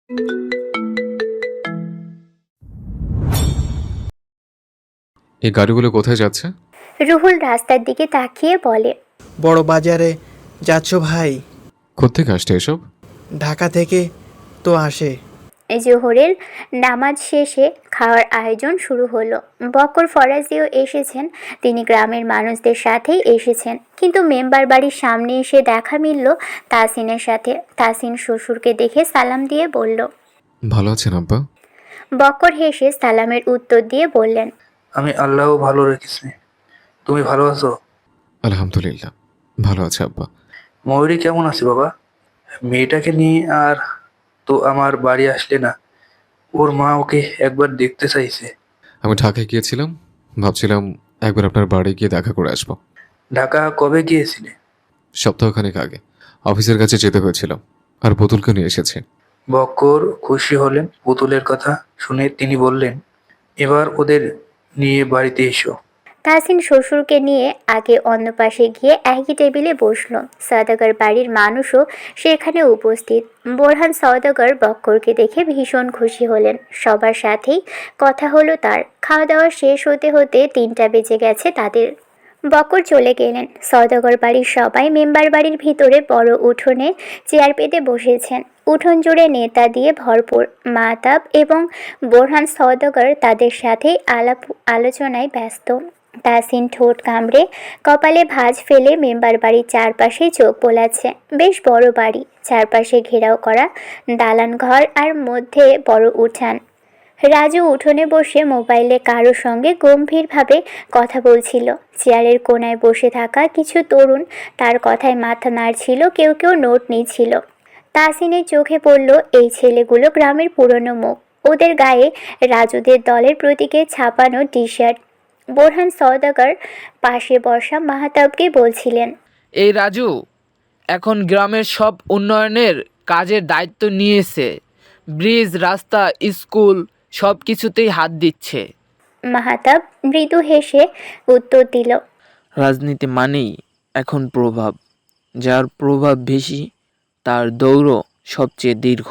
এই গাড়িগুলো কোথায় যাচ্ছে? রুহুল রাস্তার দিকে তাকিয়ে বলে। বড় বাজারে যাচ্ছ ভাই? কোত্থেকে আসছে এসব? ঢাকা থেকে তো আসে। জোহরের নামাজ শেষে খাওয়ার আয়োজন শুরু হলো। বকর ফরাজিও এসেছেন, তিনি গ্রামের মানুষদের সাথেই এসেছেন। কিন্তু মেম্বার বাড়ির সামনে এসে দেখা মিলল তাসিনের সাথে। তাসিন শ্বশুরকে দেখে সালাম দিয়ে বলল। ভালো আছেন আব্বা? বকর হেসে সালামের উত্তর দিয়ে বললেন, আমি আল্লাহ ভালো রেখেছি। তুমি ভালো আছো? আলহামদুলিল্লাহ ভালো আছে আব্বা। ময়ূরী কেমন আছে বাবা? মেয়েটাকে নিয়ে আর তো আমার বাড়ি আসলে না। ওর মা ওকে একবার দেখতে চাইছে। আমি ঢাকায় গিয়েছিলাম, ভাবছিলাম একবার আপনার বাড়ি গিয়ে দেখা করে আসবো। ঢাকা কবে গিয়েছিলে? সপ্তাহখানেক আগে অফিসের কাছে যেতে হয়েছিল, আর পুতুলকে নিয়ে এসেছি। বক্কর খুশি হলেন পুতুলের কথা শুনে। তিনি বললেন, এবার ওদের নিয়ে বাড়িতে এসো। তাসিন শ্বশুরকে নিয়ে আগে অন্য পাশে গিয়ে একই টেবিলে বসলো। সওদাগর বাড়ির মানুষও সেখানে উপস্থিত। বোরহান সওদাগর বক্করকে দেখে ভীষণ খুশি হলেন। সবার সাথেই কথা হলো তার। খাওয়া দাওয়া শেষ হতে হতে 3টা বেজে গেছে তাদের। বকর চলে গেলেন। সওদাগর বাড়ির সবাই মেম্বার বাড়ির ভিতরে বড় উঠোনে চেয়ার পেতে বসেছেন। উঠোন জুড়ে নেতা দিয়ে ভরপুর। মাহতাব এবং বোরহান সওদাগর তাদের সাথে আলোচনায় ব্যস্ত। তাসিন ঠোঁট কামড়ে কপালে ভাঁজ ফেলে মেম্বার বাড়ির চারপাশে চোখ বোলাচ্ছে। বেশ বড় বাড়ি, চারপাশে ঘেরাও করা দালান ঘর আর মধ্যে বড় উঠান। রাজু উঠোনে বসে মোবাইলে কারো সঙ্গে গম্ভীরভাবে কথা বলছিল। চেয়ারের কোনায় বসে থাকা কিছু তরুণ তার কথায় মাথা নাড়ছিল, কেউ কেউ নোট নিচ্ছিল। তাসিনের চোখে পড়ল এই ছেলেগুলো গ্রামের পুরনো মুখ। ওদের গায়ে রাজুদের দলের প্রতীকে ছাপানো টি শার্ট। বোরহান সওদাগর পাশে বসা মাহতাবকে বলছিলেন, এই রাজু এখন গ্রামের সব উন্নয়নের কাজের দায়িত্ব নিয়েছে। ব্রিজ, রাস্তা, স্কুল সব কিছুতেই হাত দিচ্ছে। মাহতাব মৃদু হেসে উত্তর দিল, রাজনীতি মানেই এখন প্রভাব। যার প্রভাব বেশি তার দৌড়ও সবচেয়ে দীর্ঘ।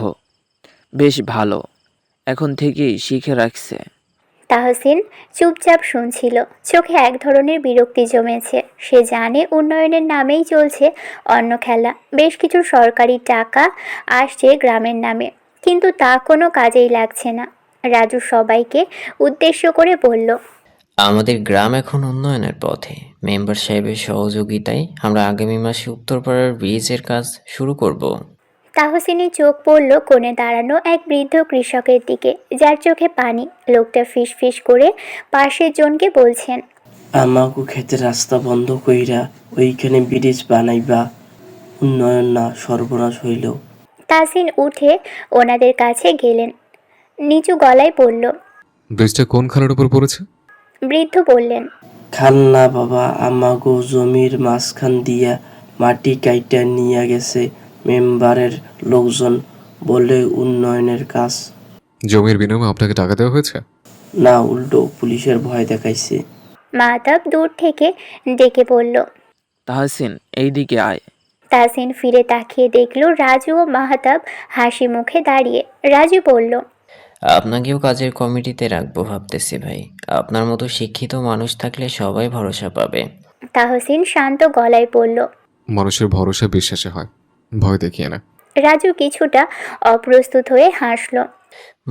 বেশ ভালো, এখন থেকেই শিখে রাখছে। তাহসিন চুপচাপ শুনছিল। চোখে এক ধরনের বিরক্তি জমেছে। সে জানে উন্নয়নের নামেই চলছে অন্য খেলা। বেশ কিছু সরকারি টাকা আসছে গ্রামের নামে, কিন্তু তা কোনো কাজেই লাগছে না। রাজু সবাইকে উদ্দেশ্য করে বলল, আমাদের গ্রাম এখন উন্নয়নের পথে। মেম্বার সাহেবের সহযোগিতায় আমরা আগামী মাসে উত্তরপাড়ার ব্রিজের কাজ শুরু করব। তাহসিনের চোখ পড়ল কোণে দাঁড়ানো এক বৃদ্ধ কৃষকের দিকে, যার চোখে পানি। লোকটা ফিস ফিস করে পাশের জনকে বলছেন, আমাকে ক্ষেতের রাস্তা বন্ধ কইরা ওইখানে ব্রিজ বানাইবা। উন্নয়ন না, সর্বনাশ হইল। তাহসিন উঠে ওনাদের কাছে গেলেন, নিচু গলায় বলল। ব্রিজটা কোন খালের উপর পড়েছে? বৃদ্ধ বললেন, খান না বাবা, আমাগো জমির মাঝখান দিয়া মাটি কাইটা নিয়া গেছে মেম্বারের লোকজন, বলে উন্নয়নের কাজ। জমির বিনিময়ে আপনাকে টাকা দেওয়া হয়েছে? না, উল্টো পুলিশের ভয় দেখাইছে। মাহতাব দূর থেকে ডেকে বলল। তাহসিন, এইদিকে আয়। তাহসিন ফিরে তাকিয়ে দেখল রাজু ও মাহতাব হাসি মুখে দাঁড়িয়ে। রাজু বলল, আপনাকেও কাজের কমিটিতে রাখবো ভাবতেছি ভাই। আপনার মতো শিক্ষিত মানুষ থাকলে সবাই ভরসা পাবে। তাহসিন শান্ত গলায় বলল। মানুষের ভরসা বিশ্বাসে হয়, ভয় দেখিয়ে না। রাজু কিছুটা অপ্রস্তুত হয়ে হাসল।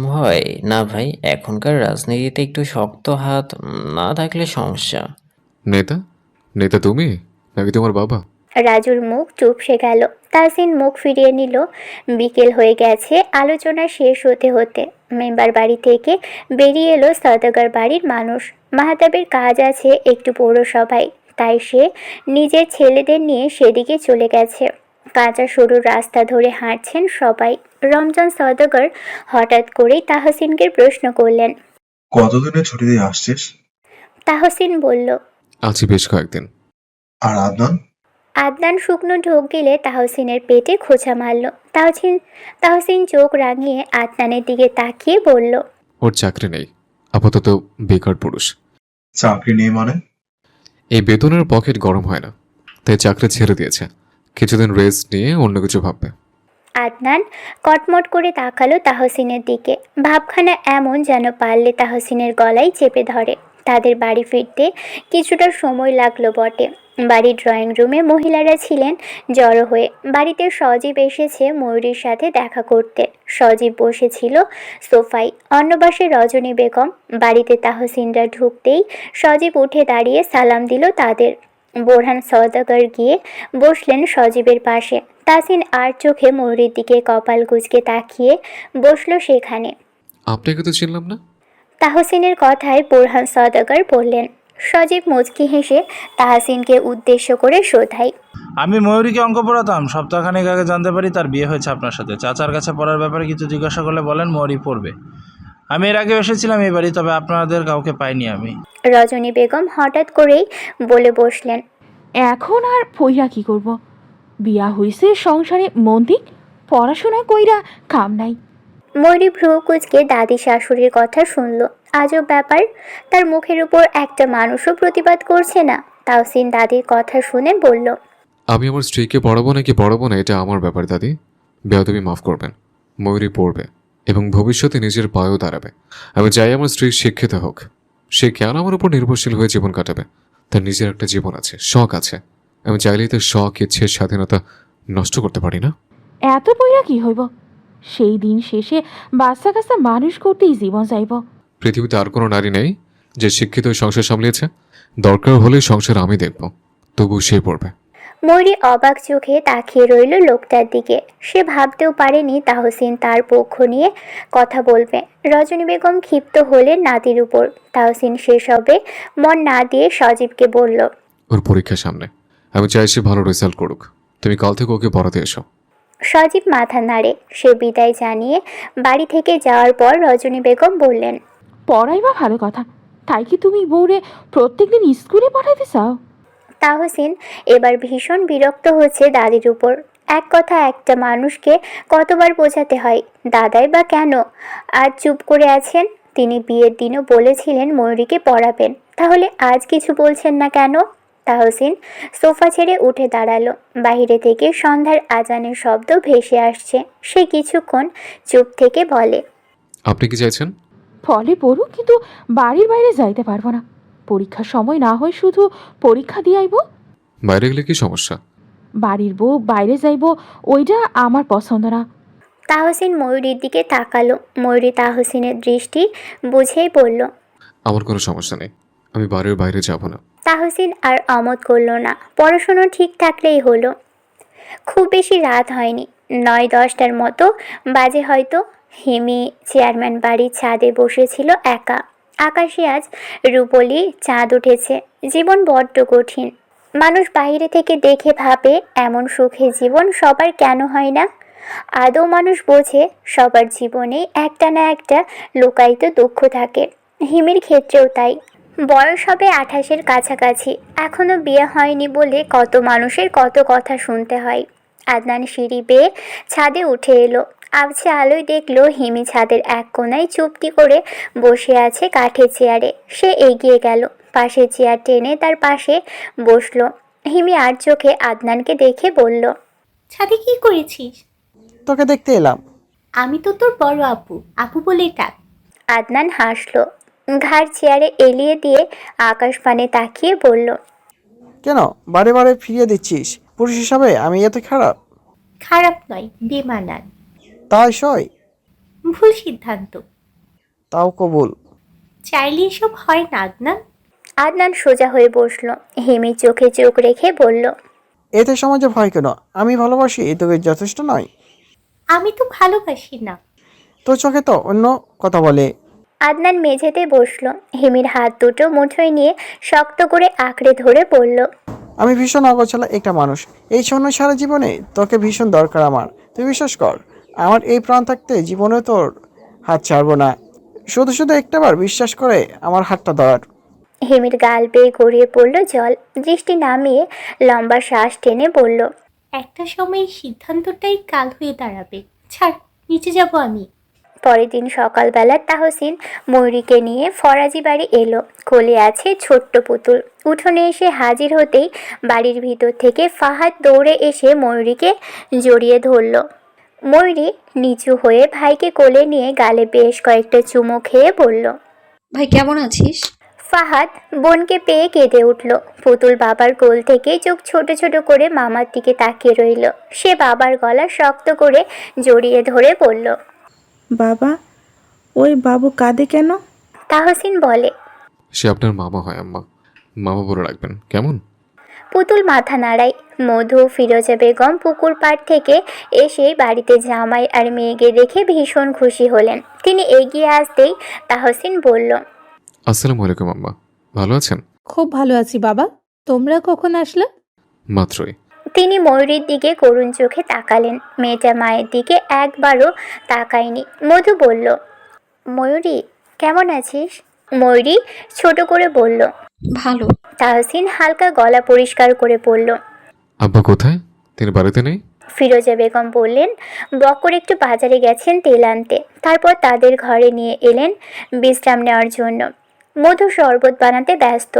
ভয় না ভাই, এখনকার রাজনীতিতে একটু শক্ত হাত না থাকলে সমস্যা। নেতা? নেতা তুমি নাকি তোমার বাবা? রাজুর মুখ চুপসে গেল। তাহসিন মুখ ফিরিয়ে নিল। বিকেল হয়ে গেছে। আলোচনা শেষ হতে হতে মেম্বার বাড়ি থেকে বেরিয়ে এলো সওদাগর বাড়ির মানুষ। মাহতাবের কাজ আছে একটু পৌরসভায়, তাই সে নিজের ছেলেদের নিয়ে সেদিকে চলে গেছে। কাঁচা সরু রাস্তা ধরে হাঁটছেন সবাই। রমজান সওদাগর হঠাৎ করেই তাহসিনকে প্রশ্ন করলেন। কতদিনের ছুটি দিয়ে আসছিস? তাহসিন বলল, আছি বেশ কয়েকদিন। আর আদনান? আদনান শুকনো ঢোক গেলে তাহসিনের পেটে খোঁচা মারল। তাহসিন চোখ রাঙিয়ে আদনানের দিকে তাকিয়ে বলল, ওর চাকরি নেই, আপাতত বেকার পুরুষ। চাকরি নেই মানে? এই বেতনের পকেট গরম হয় না, তাই চাকরি ছেড়ে দিয়েছে। কিছুদিন রেস্ট নিয়ে অন্য কিছু ভাববে। আদনান কটমট করে তাকালো তাহসিনের দিকে। ভাবখানা এমন যেন পারলে তাহসিনের গলায় চেপে ধরে। তাদের বাড়ি ফিরতে কিছুটা সময় লাগলো বটে। বাড়ির ড্রয়িং রুমে মহিলারা ছিলেন জড়ো হয়ে। বাড়িতে সজীব এসেছে ময়ূরীর সাথে দেখা করতে। সজীব বসেছিল সোফায়, অন্য পাশে রজনী বেগম। বাড়িতে তাহসিনরা ঢুকতেই সজীব উঠে দাঁড়িয়ে সালাম দিল তাদের। বোরহান সওদাগর গিয়ে বসলেন সজীবের পাশে। তাসিন আর চোখে ময়ূরীর দিকে কপাল কুঁচকে তাকিয়ে বসলো সেখানে। আপনাকে তো চিনলাম না। তাহসিনের কথায় বোরহান সওদাগর বললেন। সজীব মুচকি হেসে তাহসিনকে উদ্দেশ্য করে শোধায়, আমি ময়ূরীকে অঙ্ক পড়াতাম, সপ্তাহখানেক আগে জানতে পারি তার বিয়ে হয়েছে আপনার সাথে। চাচার কাছে পড়ার ব্যাপারে কিছু জিজ্ঞাসা করলে বলেন ময়ূরী পড়বে। আমি এর আগে এসেছিলাম এই বাড়ি, তবে আপনাদের কাউকে পাইনি আমি। রজনী বেগম হঠাৎ করেই বলে বসলেন, এখন আর পইরা কি করব? বিয়া হইছে, সংসারে মন দিক, পড়াশোনা কইরা কাম নাই। ময়ূরী ভ্রু কুচকে দাদি শাশুড়ির কথা শুনল। আজব ব্যাপার, তার মুখের উপর একটা মানুষও প্রতিবাদ করছে না। তাহসিন দাদির কথা শুনে বলল, আমি আমার স্ত্রীকে পড়াবো নাকি পড়াবো না এটা আমার ব্যাপার দাদি। বেয়াদবি মাফ করবেন। ময়ূরী পড়বে এবং ভবিষ্যতে নিজের পায়েও দাঁড়াবে। আমি চাই আমার স্ত্রী শিক্ষিত হোক। সে কেন আমার উপর নির্ভরশীল হয়ে জীবন কাটাবে? তার নিজের একটা জীবন আছে, শখ আছে। আমি চাইলেই তার শখ, ইচ্ছে, স্বাধীনতা নষ্ট করতে পারি না। এত পইরা কি হইব? সেই দিন শেষে বাচ্চা কাচ্চা মানুষ করতেই জীবন যাইব। পৃথিবীতে আর কোনো নারী নেই যে শিক্ষিত হয়ে সংসার সামলিয়েছে। দরকার হলে সংসার আমি দেখব, তবু সে পড়বে। ময়ূরী অবাক চোখে তাকিয়ে রইল লোকটার দিকে। সে ভাবতেও পারেনি তাহসিন তার পক্ষ নিয়ে কথা বলবে। রজনী বেগম ক্ষিপ্ত হলেন নাতির উপর। তাহসিন সেসবে মন না দিয়ে সজীবকে বলল, ওর পরীক্ষা সামনে, আমি চাই সে ভালো রেজাল্ট করুক। তুমি কাল থেকে ওকে পড়াতে এসো। সজীব মাথা নাড়ে। সে বিদায় জানিয়ে বাড়ি থেকে যাওয়ার পর রজনী বেগম বললেন, পড়াইবা ভালো কথা, তাই কি তুমি বউরে প্রত্যেকদিন স্কুলে পাঠাইতে চাও? তাহসিন এবার ভীষণ বিরক্ত হচ্ছে দাদির উপর। এক কথা একটা মানুষকে কতবার বোঝাতে হয়? দাদাই বা কেন আজ চুপ করে আছেন? তিনি বিয়ের দিনও বলেছিলেন ময়ূরীকে পড়াবেন, তাহলে আজ কিছু বলছেন না কেন? তাহসিন সোফা ছেড়ে উঠে দাঁড়ালো। বাইরে থেকে সন্ধ্যার আজানের শব্দ ভেসে আসছে। সে কিছুক্ষণ চুপ থেকে বলে, আপনি কি চাইছেন? ফলে পড়ুক, কিন্তু বাড়ির বাইরে যাইতে পারবো না। পরীক্ষার সময় না হয় শুধু পরীক্ষা দিয়ে আইব। বাইরে গেলে কি সমস্যা? বাড়ির বউ বাইরে যাইব, ওইটা আমার পছন্দ না। তাহসিন ময়ূরীর দিকে তাকালো। ময়ূরী তাহসিনের দৃষ্টি বুঝেই বলল, আমার কোনো সমস্যা নেই, আমি বাড়ির বাইরে যাব না। তাহসিন আর অমত করল না। পড়াশুনো ঠিক থাকলেই হলো। খুব বেশি রাত হয়নি, 9-10টার মতো বাজে হয়তো। হিমি চেয়ারম্যান বাড়ির ছাদে বসেছিল একা। আকাশে আজ রূপলি চাঁদ উঠেছে। জীবন বড্ড কঠিন। মানুষ বাইরে থেকে দেখে ভাবে এমন সুখে জীবন সবার কেন হয় না? আদৌ মানুষ বোঝে সবার জীবনে একটা না একটা লুকায়িত দুঃখ থাকে। হিমির ক্ষেত্রেও তাই। বয়স হবে 28-এর কাছাকাছি, এখনো বিয়ে হয়নি বলে কত মানুষের কত কথা শুনতে হয়। আদনান সিঁড়ি বেয়ে ছাদে উঠে এলো। আবছে আলোয় দেখলো হিমি ছাদের এক কোণায় চুপটি করে বসে আছে কাঠের চেয়ারে। সে এগিয়ে গেল, পাশের চেয়ার টেনে তার পাশে বসলো। হিমি আর চোখে আদনানকে দেখে বলল, ছাদে কি করেছিস? তোকে দেখতে এলাম। আমি তো তোর বড় আপু, আপু বলেই ডাক। আদনান হাসলো, ঘাড় চেয়ারে এলিয়ে দিয়ে আকাশপানে তাকিয়ে বলল, কেন বারে বারে ফিরিয়ে দিচ্ছিস? পুরুষ হিসাবে আমি এত খারাপ? খারাপ নয়, বেমানান। তাই সই? ভুল সিদ্ধান্ত। তাও কবুল। চাইলে এসব হয় না আদনান। আদনান সোজা হয়ে বসলো। হিমি চোখে চোখ রেখে বলল, এতে সমাজে ভয় কেন? আমি ভালোবাসি, তোকে যথেষ্ট নয়? আমি তো ভালোবাসি না। তোর চোখে তো অন্য কথা বলে। আদনান মেঝেতে বসলো। হিমির হাত দুটো মুঠোয় নিয়ে শক্ত করে আঁকড়ে ধরে বলল, আমি ভীষণ অগোছালো একটা মানুষ। এই শূন্য সারা জীবনে তোকে ভীষণ দরকার আমার। তুই বিশ্বাস কর, আমার এই প্রাণ থাকতে জীবনে তোর হাত ছাড়বো না। শুধু শুধু একটাবার বিশ্বাস করে আমার হাতটা ধর। হিমির গাল বেয়ে গড়িয়ে পড়ল জল। দৃষ্টি নামিয়ে লম্বা শ্বাস টেনে বলল, একটা সময় এই সিদ্ধান্তটাই কাল হয়ে দাঁড়াবে। ছাড়, নিচে যাব আমি। পরের দিন সকালবেলা তাহসিন ময়ূরীকে নিয়ে ফরাজি বাড়ি এলো। কোলে আছে ছোট্ট পুতুল। উঠোনে এসে হাজির হতেই বাড়ির ভিতর থেকে ফাহাদ দৌড়ে এসে ময়ূরীকে জড়িয়ে ধরল। ময়ূরী নিচু হয়ে ভাইকে কোলে নিয়ে গালে বেশ কয়েকটা চুমু খেয়ে বলল, ভাই কেমন আছিস? ফাহাদ বোনকে পেয়ে কেঁদে উঠল। পুতুল বাবার কোল থেকে চোখ ছোট ছোট করে মামার দিকে তাকিয়ে রইল। সে বাবার গলা শক্ত করে জড়িয়ে ধরে বলল, বাবা, ওই বাবু কাঁদে কেন? তাহসিন বলে। সে আপনার মামা হয় আম্মা, মামা বলে রাখবেন কেমন? পুতুল মাথা নাড়ায়। মধু, ফিরোজা বেগম পুকুর পাড় থেকে এসে বাড়িতে জামাই আর মেয়েকে দেখে ভীষণ খুশি হলেন। তিনি এগিয়ে আসতেই তাহসিন বলল, আসসালামু আলাইকুম আম্মা, ভালো আছেন? খুব ভালো আছি বাবা। তোমরা কখন আসলে? মাত্রই। তিনি ময়ূরীর দিকে করুণ চোখে তাকালেন। মেয়েটা মায়ের দিকে একবারও তাকায়নি। মধু বলল, ময়ূরী কেমন আছিস? ময়ূরী ছোট করে বলল, ভালো। তাহসিন হালকা গলা পরিষ্কার করে বলল, আব্বা কোথায়? তিনি বাড়িতে নেই? ফিরোজা বেগম বললেন, বক্কর একটু বাজারে গেছেন তেল আনতে, তারপর তাদের ঘরে নিয়ে এলেন বিশ্রাম নেওয়ার জন্য। মধু শরবত বানাতে ব্যস্ত।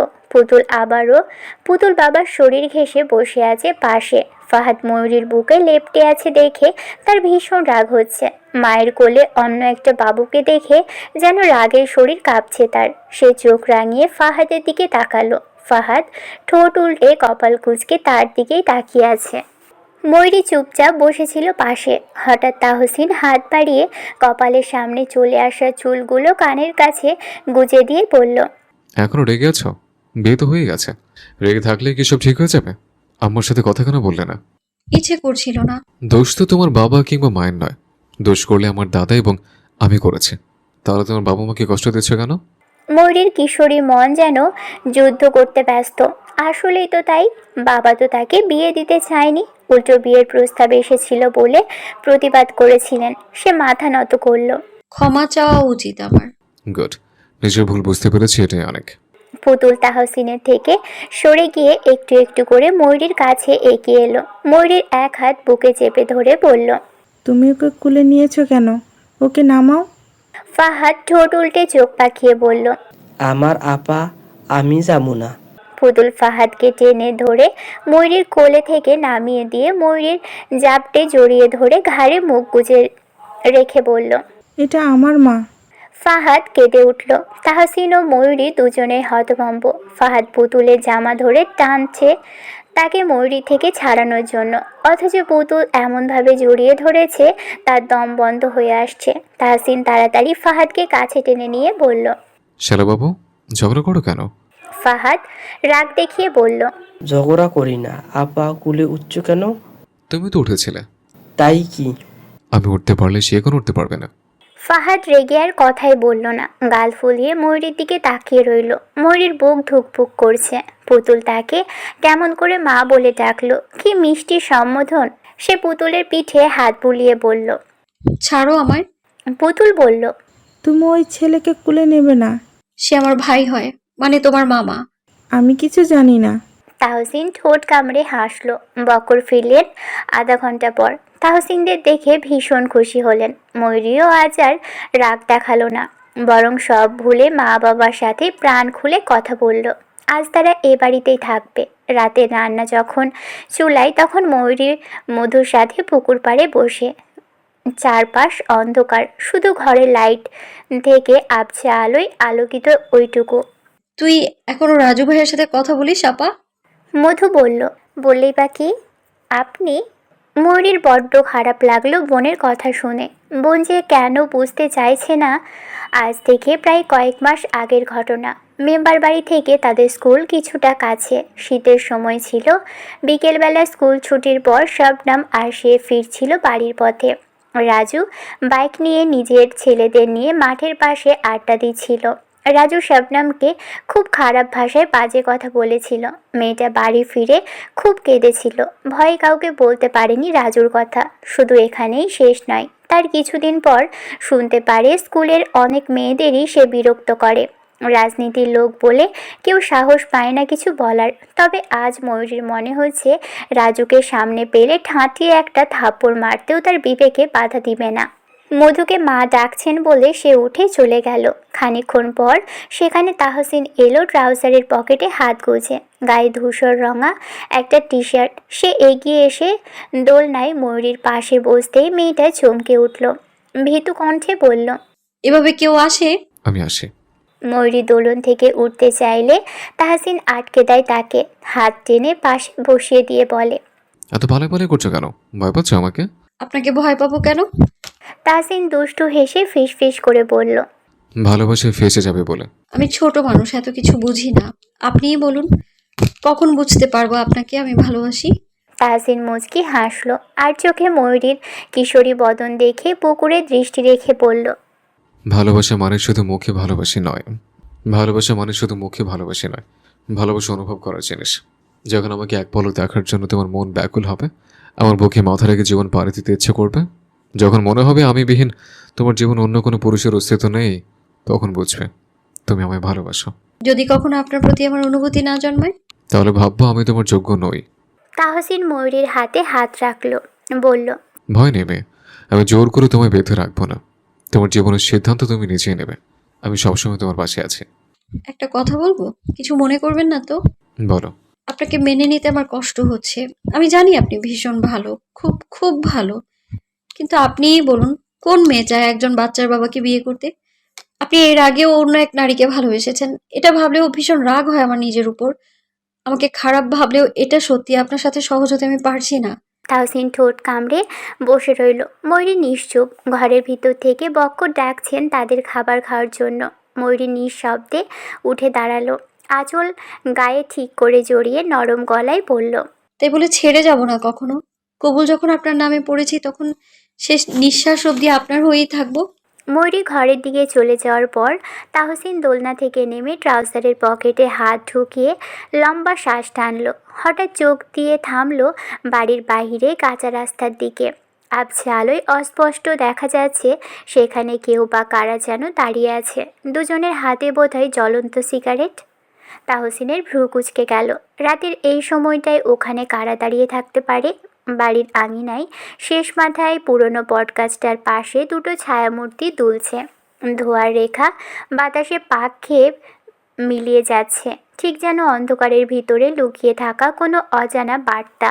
পুতুল বাবার শরীর ঘেঁষে বসে আছে পাশে। ফাহাদ ময়ূরীর বুকে লেপ্টে আছে দেখে তার ভীষণ রাগ হচ্ছে। মায়ের কোলে অন্য একটা বাবুকে দেখে যেন রাগের শরীর কাঁপছে তার। সে চোখ রাঙিয়ে ফাহাদের দিকে তাকালো। ফাহাদ ঠোঁট উল্টে কপাল কুঁচকে তার দিকেই তাকিয়ে আছে। ময়ূরী চুপচাপ বসেছিল পাশে। হঠাৎ তাহসিন হাত বাড়িয়ে কপালের সামনে চলে আসা চুলগুলো কানের কাছে গুজে দিয়ে বলল, এখনো রেগে আছো? বিয়ে তো হয়ে গেছে, রেগে থাকলে কি সব ঠিক হয়ে যাবে? আম্মার সাথে কথা কেন বললে না? ইচ্ছে করছিল না। দোষ তো তোমার বাবা কিংবা মায়ের নয়, দোষ করলে আমার দাদা এবং আমি করেছি। তাহলে তোমার বাবা মাকে কষ্ট দিচ্ছ কেন? ময়ূরীর কিশোরী মন যেন যুদ্ধ করতে ব্যস্ত। আসলেই তো তাই। বাবা তো তাকে বিয়ে দিতে চায়নি, উল্টো বিয়ের প্রস্তাব এসেছিল বলে প্রতিবাদ করেছিলেন। সে মাথা নত করল। ক্ষমা চাওয়া উচিত আমার। গুড, নিজের ভুল বুঝতে পেরেছি, এটাই অনেক। পুতুল তাহসিনের থেকে সরে গিয়ে একটু একটু করে ময়ূরীর কাছে এগিয়ে এলো। ময়ূরীর এক হাত বুকে চেপে ধরে বলল, তুমি ওকে কুলে নিয়েছো কেন? ওকে নামাও। ফাহাদ ঠোঁট উল্টে চোখ পাকিয়ে বলল, আমার আপা, আমি যাবো না। পুতুল ফাহাদকে টেনে ধরে ময়ূরীর কোলে থেকে নামিয়ে দিয়ে ময়ূরীর জাপটে জড়িয়ে ধরে ঘাড়ে মুখ গুজে রেখে বলল, এটা আমার মা। ফাহাদ কেঁদে উঠল। তাহসিন ও ময়ূরী দুজনে হতভম্ব। ফাহাদ পুতুলের জামা ধরে টানছে তাকে ময়ূরী থেকে ছাড়ানোর জন্য, অথচ পুতুল এমনভাবে জড়িয়ে ধরেছে তার দম বন্ধ হয়ে আসছে। তাহসিন তাড়াতাড়ি ফাহাদকে কাছে টেনে নিয়ে বলল, শালাবাবু, ঝগড়া করো কেন? ফাহাদ রাগ দেখিয়ে বলল, ঝগড়া করি না। আপা কুলে উচ্চ কেন? তুমি তো উঠেছিলে। তাই কি? আমি উঠতে পারলে সে এখন উঠতে পারবে না। ফাহাদ রেগে আর কথাই বলল না। গাল ফুলিয়ে ময়ূরীর দিকে তাকিয়ে রইল। ময়ূরীর বুক ধুকপুক করছে। পুতুল তাকে কেমন করে মা বলে ডাকলো, কি মিষ্টি সম্বোধন। সে পুতুলের পিঠে হাত বুলিয়ে বলল, ছাড়ো আমায়। পুতুল বলল, তুমি ওই ছেলেকে কুলে নেবে না। সে আমার ভাই হয়, মানে তোমার মামা। আমি কিছু জানি না। তাহসিন ঠোঁট কামড়ে হাসলো। বকর ফিরলেন আধা ঘন্টা পর। তাহসিনদের দেখে ভীষণ খুশি হলেন। ময়ূরীও আজ আর রাগ দেখালো না, বরং সব ভুলে মা বাবার সাথে প্রাণ খুলে কথা বলল। আজ তারা এ বাড়িতেই থাকবে। রাতের রান্না যখন চুলায়, তখন ময়ূরী মধুর সাথে পুকুর পাড়ে বসে। চারপাশ অন্ধকার, শুধু ঘরের লাইট থেকে আবছা আলোয় আলোকিত ওইটুকু। তুই এখনো রাজু ভাইয়ের সাথে কথা বলিস আপা? মধু বলল, বললেই বা কি? আপনি? ময়ূরীর বড্ড খারাপ লাগলো বোনের কথা শুনে। বোন যে কেন বুঝতে চাইছে না। আজ থেকে প্রায় কয়েক মাস আগের ঘটনা। মেম্বার বাড়ি থেকে তাদের স্কুল কিছুটা কাছে। শীতের সময় ছিল। বিকেলবেলা স্কুল ছুটির পর শবনম আর সে ফিরছিল বাড়ির পথে। রাজু বাইক নিয়ে নিজের ছেলেদের নিয়ে মাঠের পাশে আড্ডা দিচ্ছিল। রাজু শবনমকে খুব খারাপ ভাষায় বাজে কথা বলেছিল। মেয়েটা বাড়ি ফিরে খুব কেঁদেছিল। ভয়ে কাউকে বলতে পারেনি রাজুর কথা। শুধু এখানেই শেষ নয়, তার কিছুদিন পর শুনতে পারে স্কুলের অনেক মেয়েদেরই সে বিরক্ত করে। রাজনীতির লোক বলে কেউ সাহস পায় না কিছু বলার। তবে আজ ময়ূরীর মনে হচ্ছে রাজুকে সামনে পেলে ঠাঁটিয়ে একটা থাপ্পড় মারতেও তার বিবেকে বাধা দিবে না। মধুকে মা ডাকছেন বলে সে উঠে চলে গেল। খানিকক্ষণ পর সেখানে তাহসিন এলো ট্রাউজারের পকেটে হাত গুজে, গায়ে ধূসর রঙা একটা টি শার্ট। সে এগিয়ে এসে দোলনায় ময়ূরীর পাশে বসতেই মেয়েটা চমকে উঠল, ভীতু কণ্ঠে বলল, এভাবে কেউ আসে? আমি আসি। ময়ূরী দোলন থেকে উঠতে চাইলে তাহসিন আটকে দেয় তাকে, হাত টেনে পাশে বসিয়ে দিয়ে বলে, এত ভালো ভালো করছো কেন? ভয় পাচ্ছ আমাকে? আপনাকে ভয় পাবো কেন? তাহসিন দুষ্টু হেসে ফিস ফিস করে বলল, ভালোবাসে ফেসে যাবে বলে। আমি ছোট মানুষ, এত কিছু বুঝি না। আপনিই বলুন, কখন বুঝতে পারবো আপনাকে আমি ভালোবাসি? তাহসিন মুচকি হাসলো আর চোখে ময়ূরীর কিশোরী বদন দেখে পুকুরে দৃষ্টি রেখে বলল, ভালোবাসা মানে শুধু মুখে ভালোবাসি নয়। ভালোবাসা মানে শুধু মুখে ভালোবাসি নয়, ভালোবাসা অনুভব করার জিনিস। যখন আমাকে এক পলক দেখার জন্য তোমার মন ব্যাকুল হবে, আমার বুকে মাথা রেখে জীবন পাড়ি দিতে ইচ্ছে করবে, যখন মনে হবে আমি বিহীন তোমার জীবন অন্য কোনো পুরুষের অস্তিত্ব নেই, তখন বুঝবে তুমি আমায় ভালোবাসো। যদি কখনো আপনার প্রতি আমার অনুভূতি না জন্মায়? তাহলে ভাববো আমি তোমার যোগ্য নই। তাহসিন ময়ূরীর হাতে হাত রাখলো, বলল, ভয় নেবে, আমি জোর করে তোমায় বেঁধে রাখবো না। তোমার জীবনের সিদ্ধান্ত তুমি নিজেই নেবে। আমি সবসময় তোমার পাশে আছি। একটা কথা বলবো, কিছু মনে করবেন না তো? বলো। আপনাকে মেনে নিতে আমার কষ্ট হচ্ছে। আমি জানি আপনি ভীষণ ভালো, খুব খুব ভালো। কিন্তু আপনিই বলুন, কোন মেয়ে চায় একজন বাচ্চার বাবাকে বিয়ে করতে? আপনি এর আগেও অন্য এক নারীকে ভালোবেসেছেন। এটা ভাবলেও ভীষণ রাগ হয় আমার নিজের উপর। আমাকে খারাপ ভাবলেও এটা সত্যি, আপনার সাথে সহজ হতে আমি পারছি না। তাহসিন ঠোঁট কামড়ে বসে রইল। ময়ূরী নিশ্চুপ। ঘরের ভিতর থেকে বক্কর ডাকছেন তাদের খাবার খাওয়ার জন্য। ময়ূরী নিঃশব্দে উঠে দাঁড়ালো, আঁচল গায়ে ঠিক করে জড়িয়ে নরম গলায় বলল, তাই বলে ছেড়ে যাব না কখনো। কবুল যখন আপনার নামে পড়েছি, তখন শেষ নিঃশ্বাস অবধি আপনার হয়েই থাকবো। ময়ূরী ঘরের দিকে চলে যাওয়ার পর তাহসিন দোলনা থেকে নেমে ট্রাউজারের পকেটে হাত ঢুকিয়ে লম্বা শ্বাস টানল। হঠাৎ চোখ দিয়ে থামলো বাড়ির বাইরে কাঁচা রাস্তার দিকে। আবছা আলোয় অস্পষ্ট দেখা যাচ্ছে সেখানে কেউ বা কারা যেন দাঁড়িয়ে আছে। দুজনের হাতে বোধহয় জ্বলন্ত সিগারেট। তাহসিনের ভ্রু কুঁচকে গেল। রাতের এই সময়টায় ওখানে কারা দাঁড়িয়ে থাকতে পারে? বাড়ির আঙিনায় শেষ মাথায় পুরনো বটগাছটার পাশে দুটো ছায়ামূর্তি দুলছে। ধোঁয়ার রেখা বাতাসে পাক খেয়ে মিলিয়ে যাচ্ছে, ঠিক যেন অন্ধকারের ভিতরে লুকিয়ে থাকা কোনো অজানা বার্তা।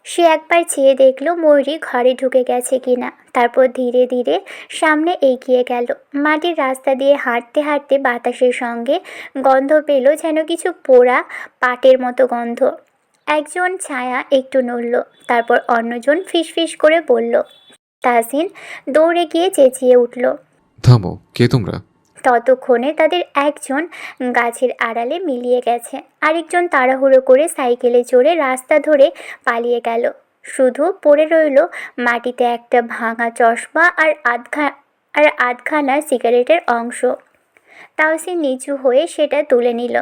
সে একবার চেয়ে দেখল ময়ূরী ঘরে ঢুকে গেছে কিনা, তারপর ধীরে ধীরে সামনে এগিয়ে গেল। মাটির রাস্তা দিয়ে হাঁটতে হাঁটতে বাতাসের সঙ্গে গন্ধ পেল যেন কিছু পোড়া পাটের মতো গন্ধ। একজন ছায়া একটু নড়ল, তারপর অন্যজন ফিসফিস করে বলল। তাহসিন দৌড়ে গিয়ে চেঁচিয়ে উঠল। থামো, কে তোমরা? ততক্ষণে তাদের একজন গাছের আড়ালে মিলিয়ে গেছে, আরেকজন তাড়াহুড়ো করে সাইকেলে চড়ে রাস্তা ধরে পালিয়ে গেল। শুধু পড়ে রইল মাটিতে একটা ভাঙা চশমা আর আধখানা সিগারেটের অংশ। তাহসিন নিচু হয়ে সেটা তুলে নিল।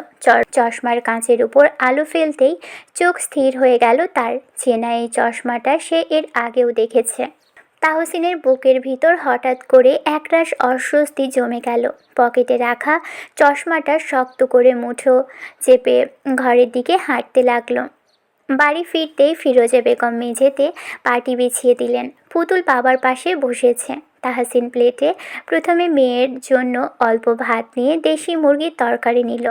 চশমার কাঁচের উপর আলো ফেলতেই চোখ স্থির হয়ে গেল তার। চেনা এই চশমাটা সে এর আগেও দেখেছে। তাহসিনের বুকের ভিতর হঠাৎ করে একরাশ অস্বস্তি জমে গেল। পকেটে রাখা চশমাটা শক্ত করে মুঠো চেপে ঘরের দিকে হাঁটতে লাগলো। বাড়ি ফিরতেই ফিরোজা বেগম মেঝেতে পাটি বিছিয়ে দিলেন। পুতুল বাবার পাশে বসেছে। তাহসিন প্লেটে প্রথমে মেয়ের জন্য অল্প ভাত নিয়ে দেশি মুরগির তরকারি নিল।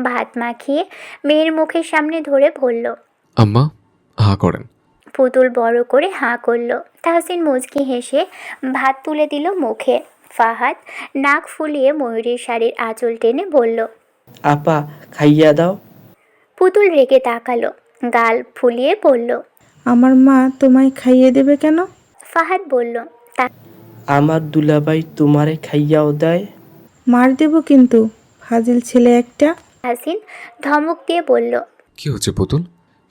ভাত মাখিয়ে মেয়ের মুখের সামনে ধরে বলল, আম্মা, হা করেন। পুতুল বড় করে হাঁ করল। তাহসিন মুচকি হেসে ভাত তুলে দিল মুখে। ফাহাদ নাক ফুলিয়ে ময়ূরীর শাড়ির আঁচল টেনে বলল, আপা, খাইয়া দাও। পুতুল রেগে তাকালো, গাল ফুলিয়ে বলল, আমার মা তোমায় খাইয়ে দেবে কেন? ফাহাদ বলল, আমার দুলাভাই তোমারে খাইয়াও দেয়। মার দেব কিন্তু, ফাজিল ছেলে একটা। তাহসিন ধমক দিয়ে বলল। কি হচ্ছে পুতুল?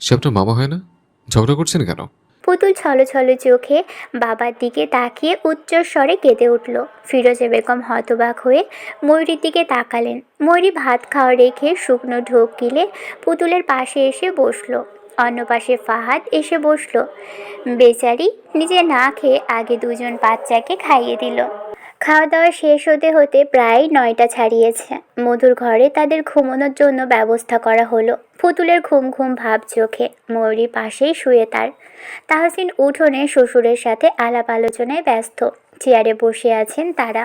সে আপনার মামা হয় না? ঝগড়া করছেন কেন? পুতুল ছলো ছলো চোখে বাবার দিকে তাকিয়ে উচ্চ স্বরে কেঁদে উঠল। ফিরোজা বেগম হতবাক হয়ে ময়ূরীর দিকে তাকালেন। ময়ূরী ভাত খাওয়া রেখে শুকনো ঢোক গিলে পুতুলের পাশে এসে বসলো। অন্য পাশে ফাহাদ এসে বসলো। বেচারি নিজে না খেয়ে আগে দুজন বাচ্চাকে খাইয়ে দিল। খাওয়া দাওয়া শেষ হতে হতে প্রায় 9টা ছাড়িয়েছে। মধুর ঘরে তাদের ঘুমানোর জন্য ব্যবস্থা করা হলো। পুতুলের ঘুম ঘুম ভাব চোখে, ময়ূরী পাশেই শুয়ে তার। তাহসিন উঠোনে শ্বশুরের সাথে আলাপ আলোচনায় ব্যস্ত। চেয়ারে বসে আছেন তারা।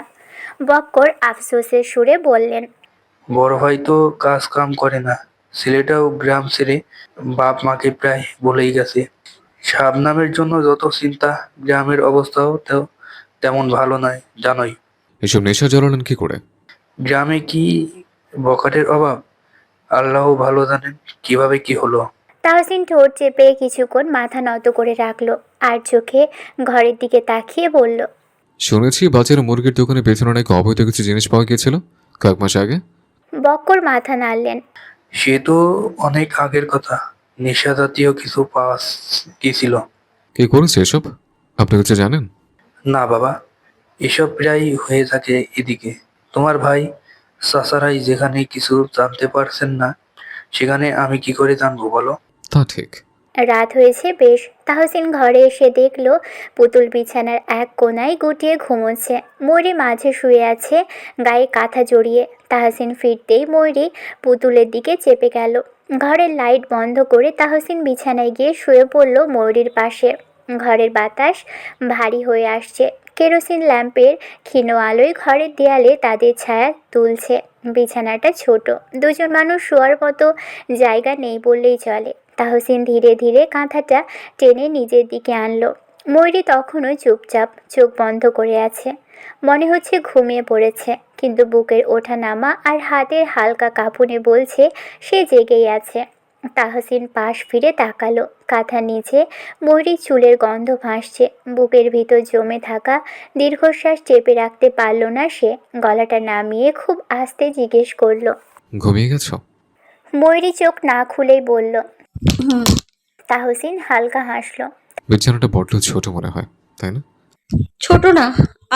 বক্কর আফসোসের সুরে বললেন, বড় ভাই তো কাজ কাম করে না, ছেলেটাও গ্রাম ছেড়ে বাপ মাকে প্রায় বলেই গেছে। শাবনামের জন্য যত চিন্তা, গ্রামের অবস্থাও তো তেমন ভালো নয় জানোই। এসব নেশা জ্বালালেন কি করে? গ্রামে কি বখাটের অভাব? আল্লাহ ভালো জানেন কিভাবে কি হলো। তাহসিন ঠোঁট চেপে কিছুক্ষণ মাথা নত করে রাখলো, আর চোখে ঘরের দিকে তাকিয়ে বলল, শুনেছি বাজারে মুরগির দোকানে পেছনে নাকি অবৈধ কিছু জিনিস পাওয়া গিয়েছিল কয়েক মাস আগে। বক্কর মাথা নাড়লেন। সে তো অনেক আগের কথা, নেশা জাতীয় কিছু পাওয়া গেছিল। কি করেছে এসব? আপনি কিছু জানেন? না বাবা, এসব প্রায় হয়ে থাকে এদিকে। তোমার ভাই চাচারাই যেখানে কিছু জানতে পারছেন না, সেখানে আমি কি করে জানবো বলো। তা ঠিক। রাত হয়েছে বেশ। তাহসিন ঘরে এসে দেখলো পুতুল বিছানার এক কোণায় গুটিয়ে ঘুমোচ্ছে। ময়ূরী মাঝে শুয়ে আছে, গায়ে কাঁথা জড়িয়ে। তাহসিন ফিরতেই ময়ূরী পুতুলের দিকে চেপে গেল। ঘরের লাইট বন্ধ করে তাহসিন বিছানায় গিয়ে শুয়ে পড়ল ময়ূরীর পাশে। ঘরের বাতাস ভারী হয়ে আসছে। কেরোসিন ল্যাম্পের ক্ষীণ আলোয় ঘরের দেয়ালে তাদের ছায়া তুলছে। বিছানাটা ছোট, দুজন মানুষ শোয়ার মতো জায়গা নেই বললেই চলে। তাহসিন ধীরে ধীরে কাঁথাটা টেনে নিজের দিকে আনলো। ময়ূরী তখনও চুপচাপ চোখ বন্ধ করে আছে, মনে হচ্ছে ঘুমিয়ে পড়েছে, কিন্তু বুকের ওঠা নামা আর হাতের হালকা কাঁপুনে বলছে সে জেগেই আছে। তাহসিন পাশ ফিরে তাকালো। কাঁথার নিচে ময়ূরীর চুলের গন্ধ ভাসছে। বুকের ভিতর জমে থাকা দীর্ঘশ্বাস চেপে রাখতে পারল না সে। গলাটা নামিয়ে খুব আস্তে জিজ্ঞেস করলো, ঘুমিয়ে গেছো? ময়ূরী চোখ না খুলেই বলল। হুম। তাহসিন হালকা হাসলো। বিছানাটা বড্ড ছোট মনে হয়, তাই না? ছোট না,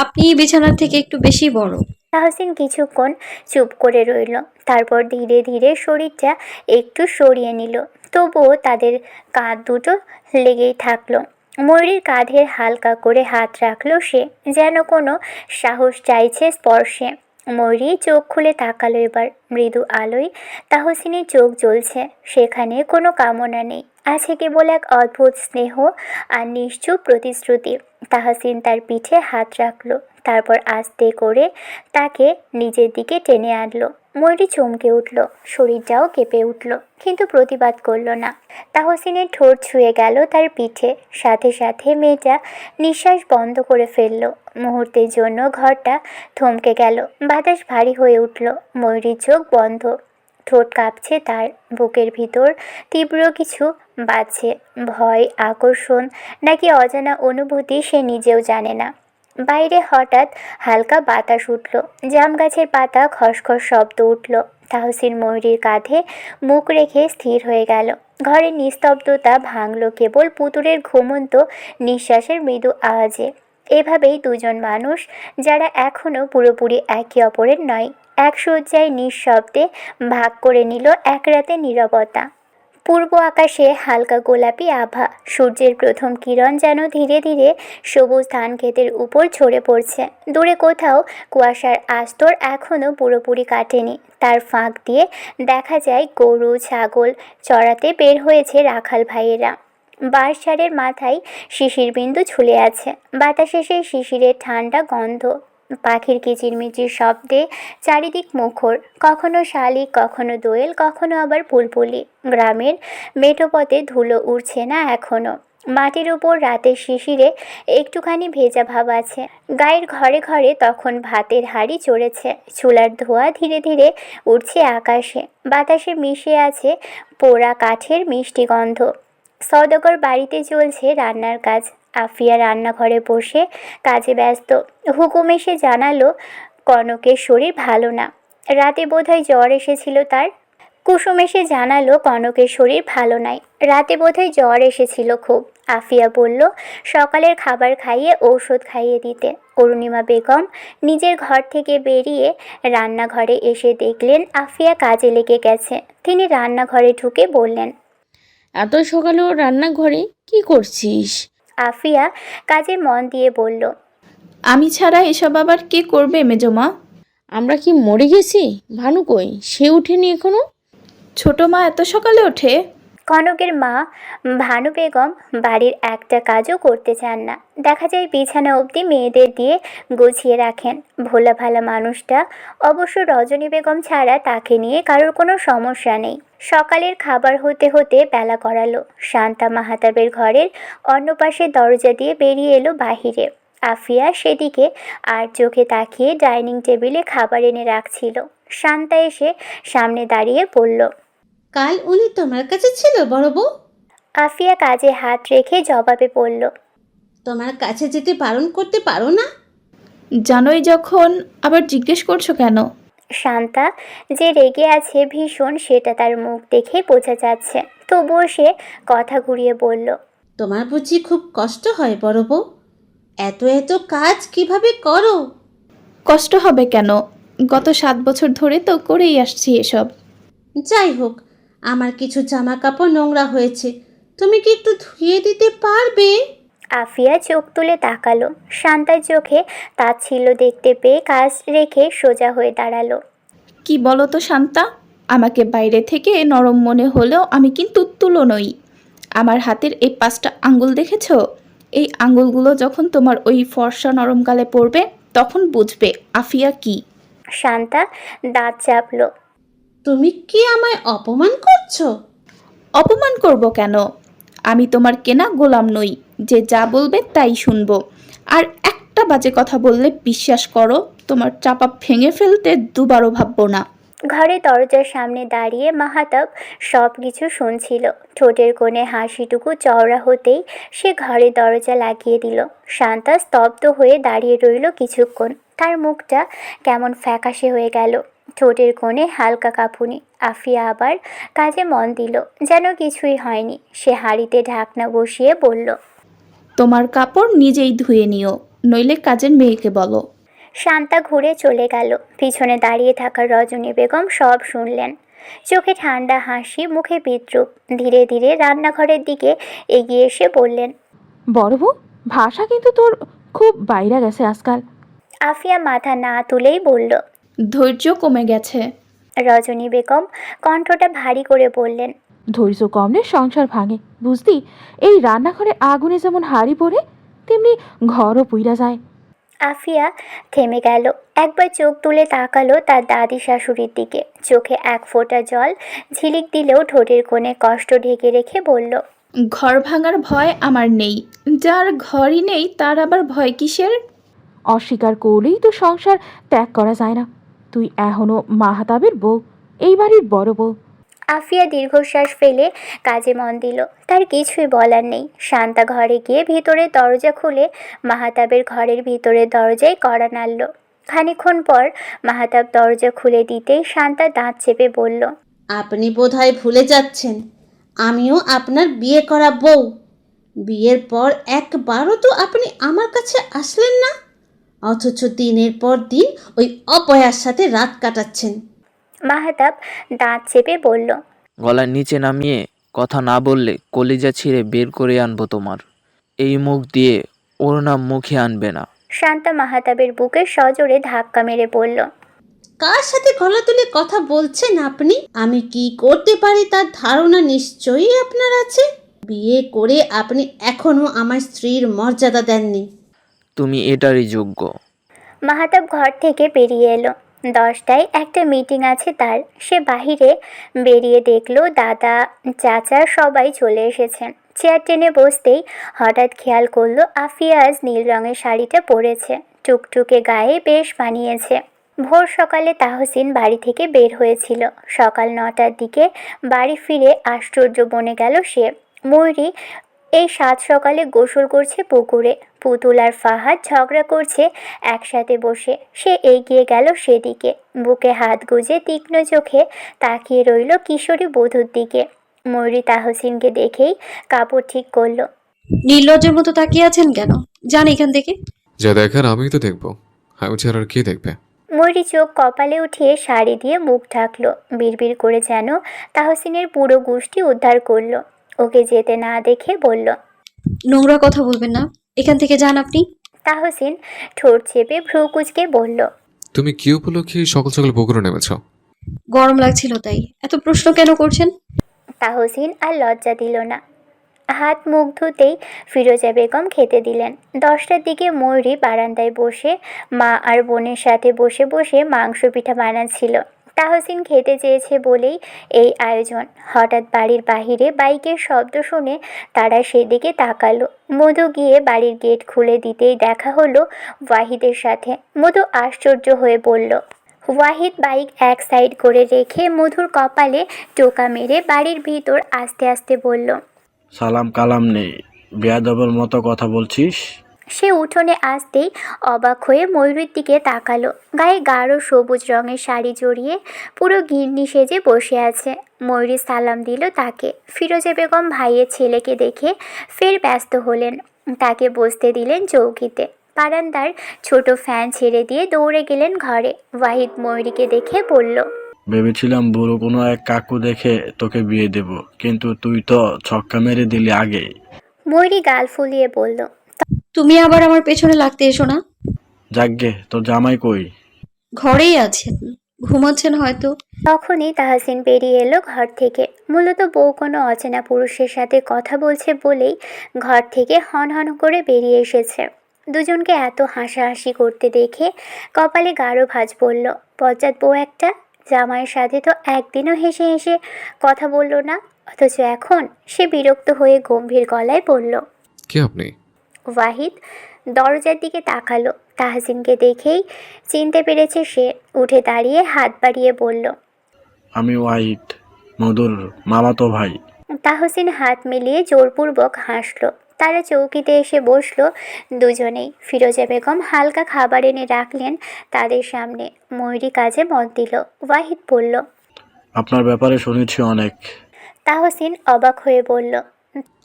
আপনি বিছানার থেকে একটু বেশি বড়। তাহসিন কিছুক্ষণ চুপ করে রইল, তারপর ধীরে ধীরে শরীরটা একটু সরিয়ে নিল। তবুও তাদের কাঁধ দুটো লেগেই থাকলো। ময়ূরীর কাঁধে হালকা করে হাত রাখলো সে, যেন কোনো সাহস চাইছে স্পর্শে। ময়ূরী চোখ খুলে তাকালো এবার। মৃদু আলোয় তাহসিনের চোখ জ্বলছে। সেখানে কোনো কামনা নেই, আছে কেবল এক অদ্ভুত স্নেহ আর নিশ্চুপ প্রতিশ্রুতি। তাহসিন তার পিঠে হাত রাখলো, তারপর আস্তে করে তাকে নিজের দিকে টেনে আনলো। ময়ূরী চমকে উঠল, শরীরটাও কেঁপে উঠল, কিন্তু প্রতিবাদ করল না। তাহসিনের ঠোঁট ছুঁয়ে গেল তার পিঠে, সাথে সাথে মেয়েটা নিঃশ্বাস বন্ধ করে ফেলল। মুহূর্তের জন্য ঘরটা থমকে গেল, বাতাস ভারী হয়ে উঠল। ময়ূরীর চোখ বন্ধ, ঠোঁট কাঁপছে তার। বুকের ভিতর তীব্র কিছু বাজছে, ভয়, আকর্ষণ নাকি অজানা অনুভূতি সে নিজেও জানে না। বাইরে হঠাৎ হালকা বাতাস উঠল, জাম গাছের পাতা খসখস শব্দ উঠল। তাহসিন ময়ূরীর কাঁধে মুখ রেখে স্থির হয়ে গেল। ঘরের নিস্তব্ধতা ভাঙল কেবল পুতুলের ঘুমন্ত নিঃশ্বাসের মৃদু আওয়াজে। এভাবেই দুজন মানুষ, যারা এখনও পুরোপুরি একে অপরের নয়, এক শয্যায় নিঃশব্দে ভাগ করে নিল এক রাতের নীরবতা। পূর্ব আকাশে হালকা গোলাপি আভা, সূর্যের প্রথম কিরণ যেন ধীরে ধীরে সবুজ ধান ক্ষেতের উপর ঝরে পড়ছে। দূরে কোথাও কুয়াশার আস্তর এখনও পুরোপুরি কাটেনি, তার ফাঁক দিয়ে দেখা যায় গরু ছাগল চড়াতে বের হয়েছে রাখাল ভাইয়েরা। বাঁশঝাড়ের মাথায় শিশির বিন্দু ঝুলে আছে, বাতাসে সেই শিশিরের ঠান্ডা গন্ধ। পাখির কিচিরমিচির শব্দে চারিদিক মুখর, কখনো শালিক, কখনো দোয়েল, কখনো আবার বুলবুলি। গ্রামের মেঠো পথে ধুলো উড়ছে না এখনো। মাটির উপর রাতের শিশিরে একটুখানি ভেজা ভাব আছে। গায়ের ঘরে ঘরে তখন ভাতের হাঁড়ি চড়েছে, চুলার ধোঁয়া ধীরে ধীরে উঠছে আকাশে। বাতাসে মিশে আছে পোড়া কাঠের মিষ্টি গন্ধ। সওদাগর বাড়িতে চলছে রান্নার কাজ। আফিয়া রান্নাঘরে বসে কাজে ব্যস্ত। হুকুম এসে জানালো কনকের শরীর ভালো না, রাতে বোধহয় জ্বর এসেছিল তার। কুসুম এসে জানালো কনকের শরীর ভালো নাই, রাতে বোধহয় জ্বর এসেছিল খুব। আফিয়া বলল সকালের খাবার খাইয়ে ঔষধ খাইয়ে দিতে। অরুণিমা বেগম নিজের ঘর থেকে বেরিয়ে রান্নাঘরে এসে দেখলেন আফিয়া কাজে লেগে গেছে। তিনি রান্নাঘরে ঢুকে বললেন, এত সকালেও রান্নাঘরে কি করছিস? আফিয়া কাজে মন দিয়ে বলল, আমি ছাড়া এসব আবার কে করবে মেজমা? আমরা কি মরে গেছি? ভানু কই? সে ওঠেনি এখনো? ছোট মা এত সকালে ওঠে? কনকের মা ভানু বেগম বাড়ির একটা কাজও করতে চান না। দেখা যায় বিছানা অবধি মেয়েদের দিয়ে গুছিয়ে রাখেন। ভোলা ভালা মানুষটা, অবশ্য রজনী বেগম ছাড়া তাকে নিয়ে কারোর কোনো সমস্যা নেই। সকালের খাবার হতে হতে বেলা গড়ালো। শান্তা মাহাতাবের ঘরের অন্য পাশে দরজা দিয়ে বেরিয়ে এলো বাহিরে। আফিয়া সেদিকে আর চোখে তাকিয়ে ডাইনিং টেবিলে খাবার এনে রাখছিল। শান্তা এসে সামনে দাঁড়িয়ে বলল, কাল উনি তোমার কাছে ছিল বড় বউ? আফিয়া কাজে হাত রেখে জবাবে বলল, তোমার কাছে যেতে বারণ করতে পারো না? জানোই যখন আবার জিজ্ঞেস করছো কেন? শান্তা যে রেগে আছে ভীষণ, সেটা তার মুখ দেখে বোঝা যাচ্ছে। তবুও সে কথা ঘুরিয়ে বলল, তোমার বুঝি খুব কষ্ট হয় বড় বউ? এত এত কাজ কিভাবে করো? কষ্ট হবে কেন? গত 7 বছর ধরে তো করেই আসছি এসব। যাই হোক, আমার কিছু জামা কাপড় নোংরা হয়েছে, তুমি কি একটু ধুয়ে দিতে পারবে? আফিয়া চোখ তুলে তাকালো। শান্তার চোখে তাচ্ছিল্য দেখতে পেয়ে কাজ রেখে সোজা হয়ে দাঁড়ালো। কি বলো তো শান্তা, আমাকে বাইরে থেকে নরম মনে হলেও আমি কিন্তু তুলো নই। আমার হাতের এই 5টা আঙ্গুল দেখেছো? এই আঙ্গুলগুলো যখন তোমার ওই ফর্সা নরম গালে পড়বে তখন বুঝবে আফিয়া কি। শান্তা দাঁত চাপলো। তুমি কি আমায় অপমান করছো? অপমান করব কেন? আমি তোমার কেনা গোলাম নই যে যা বলবে তাই শুনবো। আর একটা বাজে কথা বললে বিশ্বাস করো, তোমার চাপা ভেঙে ফেলতে দুবারও ভাববো না। ঘরে দরজার সামনে দাঁড়িয়ে মাহাতাব সব কিছু শুনছিল। ঠোঁটের কোণে হাসিটুকু চওড়া হতেই সে ঘরে দরজা লাগিয়ে দিল। শান্তা স্তব্ধ হয়ে দাঁড়িয়ে রইল কিছুক্ষণ। তার মুখটা কেমন ফ্যাকাশে হয়ে গেল, ঠোঁটের কোণে হালকা কাঁপুনি। আফিয়া আবার কাজে মন দিল, যেন কিছুই হয়নি। সে হাঁড়িতে ঢাকনা বসিয়ে বলল, তোমার কাপড় নিজেই ধুয়ে নিও, নইলে কাজের মেয়েকে বলো। শান্তা ঘুরে চলে গেল। পিছনে দাঁড়িয়ে থাকা রজনী বেগম সব শুনলেন। চোখে ঠান্ডা হাসি, মুখে বিদ্রুপ। ধীরে ধীরে রান্নাঘরের দিকে এগিয়ে এসে বললেন, বড় বউ, ভাষা কিন্তু তোর খুব বাইরে গেছে আজকাল। আফিয়া মাথা না তুলেই বলল, ধৈর্য কমে গেছে। রজনী বেগম কণ্ঠটা ভারী করে বললেন, ধৈর্য কমলে সংসার ভাঙে, বুঝলি? এই রান্নাঘরে আগুনে যেমন হাড়ি পড়ে, তেমনি ঘরও পুইরা যায়। আফিয়া থেমে গেল। একবার চোখ তুলে তাকালো তার দাদি শাশুড়ির দিকে। চোখে এক ফোঁটা জল ঝিলিক দিলেও ঠোঁটের কোণে কষ্ট ঢেকে রেখে বলল, ঘর ভাঙার ভয় আমার নেই, যার ঘরই নেই তার আবার ভয় কিসের? অস্বীকার করলেই তো সংসার ত্যাগ করা যায় না। তুই এখনো মাহাতাবের বউ, এই বাড়ির বড় বউ। আফিয়া দীর্ঘশ্বাস ফেলে কাজে মন দিল। তার কিছুই বলার নেই। শান্তা ঘরে গিয়ে ভিতরের দরজা খুলে মাহাতাবের ঘরের ভিতরের দরজায় কড়া নাড়ল। খানিকক্ষণ পর মাহাতাব দরজা খুলে দিতেই শান্তা দাঁত চেপে বলল, আপনি বোধহয় ভুলে যাচ্ছেন, আমিও আপনার বিয়ে করা বউ। বিয়ের পর একবারও তো আপনি আমার কাছে আসলেন না, অথচ দিনের পর দিন ওই অপয়ার সাথে রাত কাটাচ্ছেন। মাহাতাব দাঁত চেপে বলল, গলার নিচে নামিয়ে কথা না বললে কলিজা ছিঁড়ে বের করে আনবো তোমার। এই মুখ দিয়ে ওর নাম মুখে আনবে না। শান্তা মাহাতাবের বুকে সজোরে ধাক্কা মেরে বলল, কার সাথে গলা তুলে কথা বলছেন আপনি? আমি কি করতে পারি তার ধারণা নিশ্চয়ই আপনার আছে। বিয়ে করে আপনি এখনো আমার স্ত্রীর মর্যাদা দেননি। তুমি এটারই যোগ্য। মাহাতাব ঘর থেকে বেরিয়ে এলো। 10টায় একটা মিটিং আছে তার। সে বাহিরে বেরিয়ে দেখলো দাদা, চাচা সবাই চলে এসেছেন। চেয়ার টেনে বসতেই হঠাৎ খেয়াল করলো আফিয়া আজ নীল রঙের শাড়িটা পরেছে। টুকটুকে গায়ে বেশ মানিয়েছে। ভোর সকালে তাহসিন বাড়ি থেকে বের হয়েছিল। সকাল 9টার দিকে বাড়ি ফিরে আশ্চর্য বনে গেল সে। ময়ূরী এই 7 সকালে গোসল করছে পুকুরে। পুতুল আর ফাহাদ ঝগড়া করছে একসাথে বসে। সে এগিয়ে গেল সেদিকে। বুকে হাত গুজে তীক্ষ্ণ চোখে তাকিয়ে রইল কিশোরী বধূর দিকে। ময়ূরী তাহসিনকে দেখেই কাপড় ঠিক করলো। নির্লজ্জের মতো তাকিয়ে আছেন কেন? যান এখান থেকে। যা দেখার আমিই তো দেখবো, আমি ছাড়া আর কে দেখবে? ময়ূরী চোখ কপালে উঠিয়ে শাড়ি দিয়ে মুখ ঢাকলো। বিড়বিড় করে যেন তাহসিনের পুরো গোষ্ঠী উদ্ধার করলো। ওকে যেতে না দেখে বলল, নোংরা কথা বলবেন না, এখান থেকে যান আপনি। তাহসিন ঠোঁট চেপে ভ্রু কুঁচকে বলল, তুমি কি উপলক্ষে সকাল সকাল পুকুরে নেমেছ? গরম লাগছিল তাই। এত প্রশ্ন কেন করছেন? তাহসিন আর লজ্জা দিল না। হাত মুখ ধুতেই ফিরোজা বেগম খেতে দিলেন। 10টার দিকে ময়ূরী বারান্দায় বসে মা আর বোনের সাথে বসে বসে মাংস পিঠা বানাচ্ছিল। তাহসিন খেতে চেয়েছে বলেই এই আয়োজন। হঠাৎ বাড়ির বাহিরে বাইকের শব্দ শুনে তারা সেদিকে তাকালো। মধু গিয়ে বাড়ির গেট খুলে দিতেই দেখা হলো ওয়াহিদের সাথে। মধু আশ্চর্য হয়ে বলল। ওয়াহিদ বাইক এক সাইড করে রেখে মধুর কপালে টোকা মেরে বাড়ির ভিতর আস্তে আস্তে বলল, সালাম কালাম নেই, বেয়াদবের মতো কথা বলছিস? সে উঠোনে আসতেই অবাক হয়ে ময়ূরীর দিকে তাকালো। গায়ে গাঢ় সবুজ রঙের শাড়ি জড়িয়ে পুরো গিন্নি সেজে বসে আছে। ময়ূরী সালাম দিল তাকে। ফিরোজা বেগম ভাইয়ের ছেলেকে দেখে ফের ব্যস্ত হলেন। তাকে বসতে দিলেন চৌকিতে। বারান্দার ছোট ফ্যান ছেড়ে দিয়ে দৌড়ে গেলেন ঘরে। ওয়াহিদ ময়ূরীকে দেখে বলল, ভেবেছিলাম বুড়ো কোনো এক কাকু দেখে তোকে বিয়ে দেব, কিন্তু তুই তো ছক্কা মেরে দিলি আগে। ময়ূরী গাল ফুলিয়ে বলল, তুমি আবার আমার পেছনে লাগতে এসো না। যাকগে, তোর জামাই কই? ঘরেই আছেন, ঘুমাচ্ছেন হয়তো। তখনই তাহসিন বেরিয়ে এলো ঘর থেকে। মূলত বউ কোনো অচেনা পুরুষের সাথে কথা বলছে বলেই ঘর থেকে হন হন করে বেরিয়ে এসেছে। দুজনকে এত হাসাহাসি করতে দেখে কপালে গাঢ় ভাঁজ পড়ল। বজ্জাত বউ একটা, জামাইয়ের সাথে তো একদিনও হেসে হেসে কথা বলল না, অথচ এখন সে বিরক্ত হয়ে গম্ভীর গলায় বলল। কে আপনি? ওয়াহিদ দরজার দিকে তাকালো। তাহসিনকে দেখেই চিনতে পেরেছে সে। উঠে দাঁড়িয়ে হাত বাড়িয়ে বলল, আমি ওয়াহিদ, মধুর মামাতো ভাই। তাহসিন হাত মিলিয়ে জোরপূর্বক হাসল। তারা চৌকিতে এসে বসলো দুজনেই। ফিরোজা বেগম হালকা খাবার এনে রাখলেন তাদের সামনে। ময়ূরী কাজে মত দিল। ওয়াহিদ বলল, আপনার ব্যাপারে শুনেছি অনেক। তাহসিন অবাক হয়ে বলল,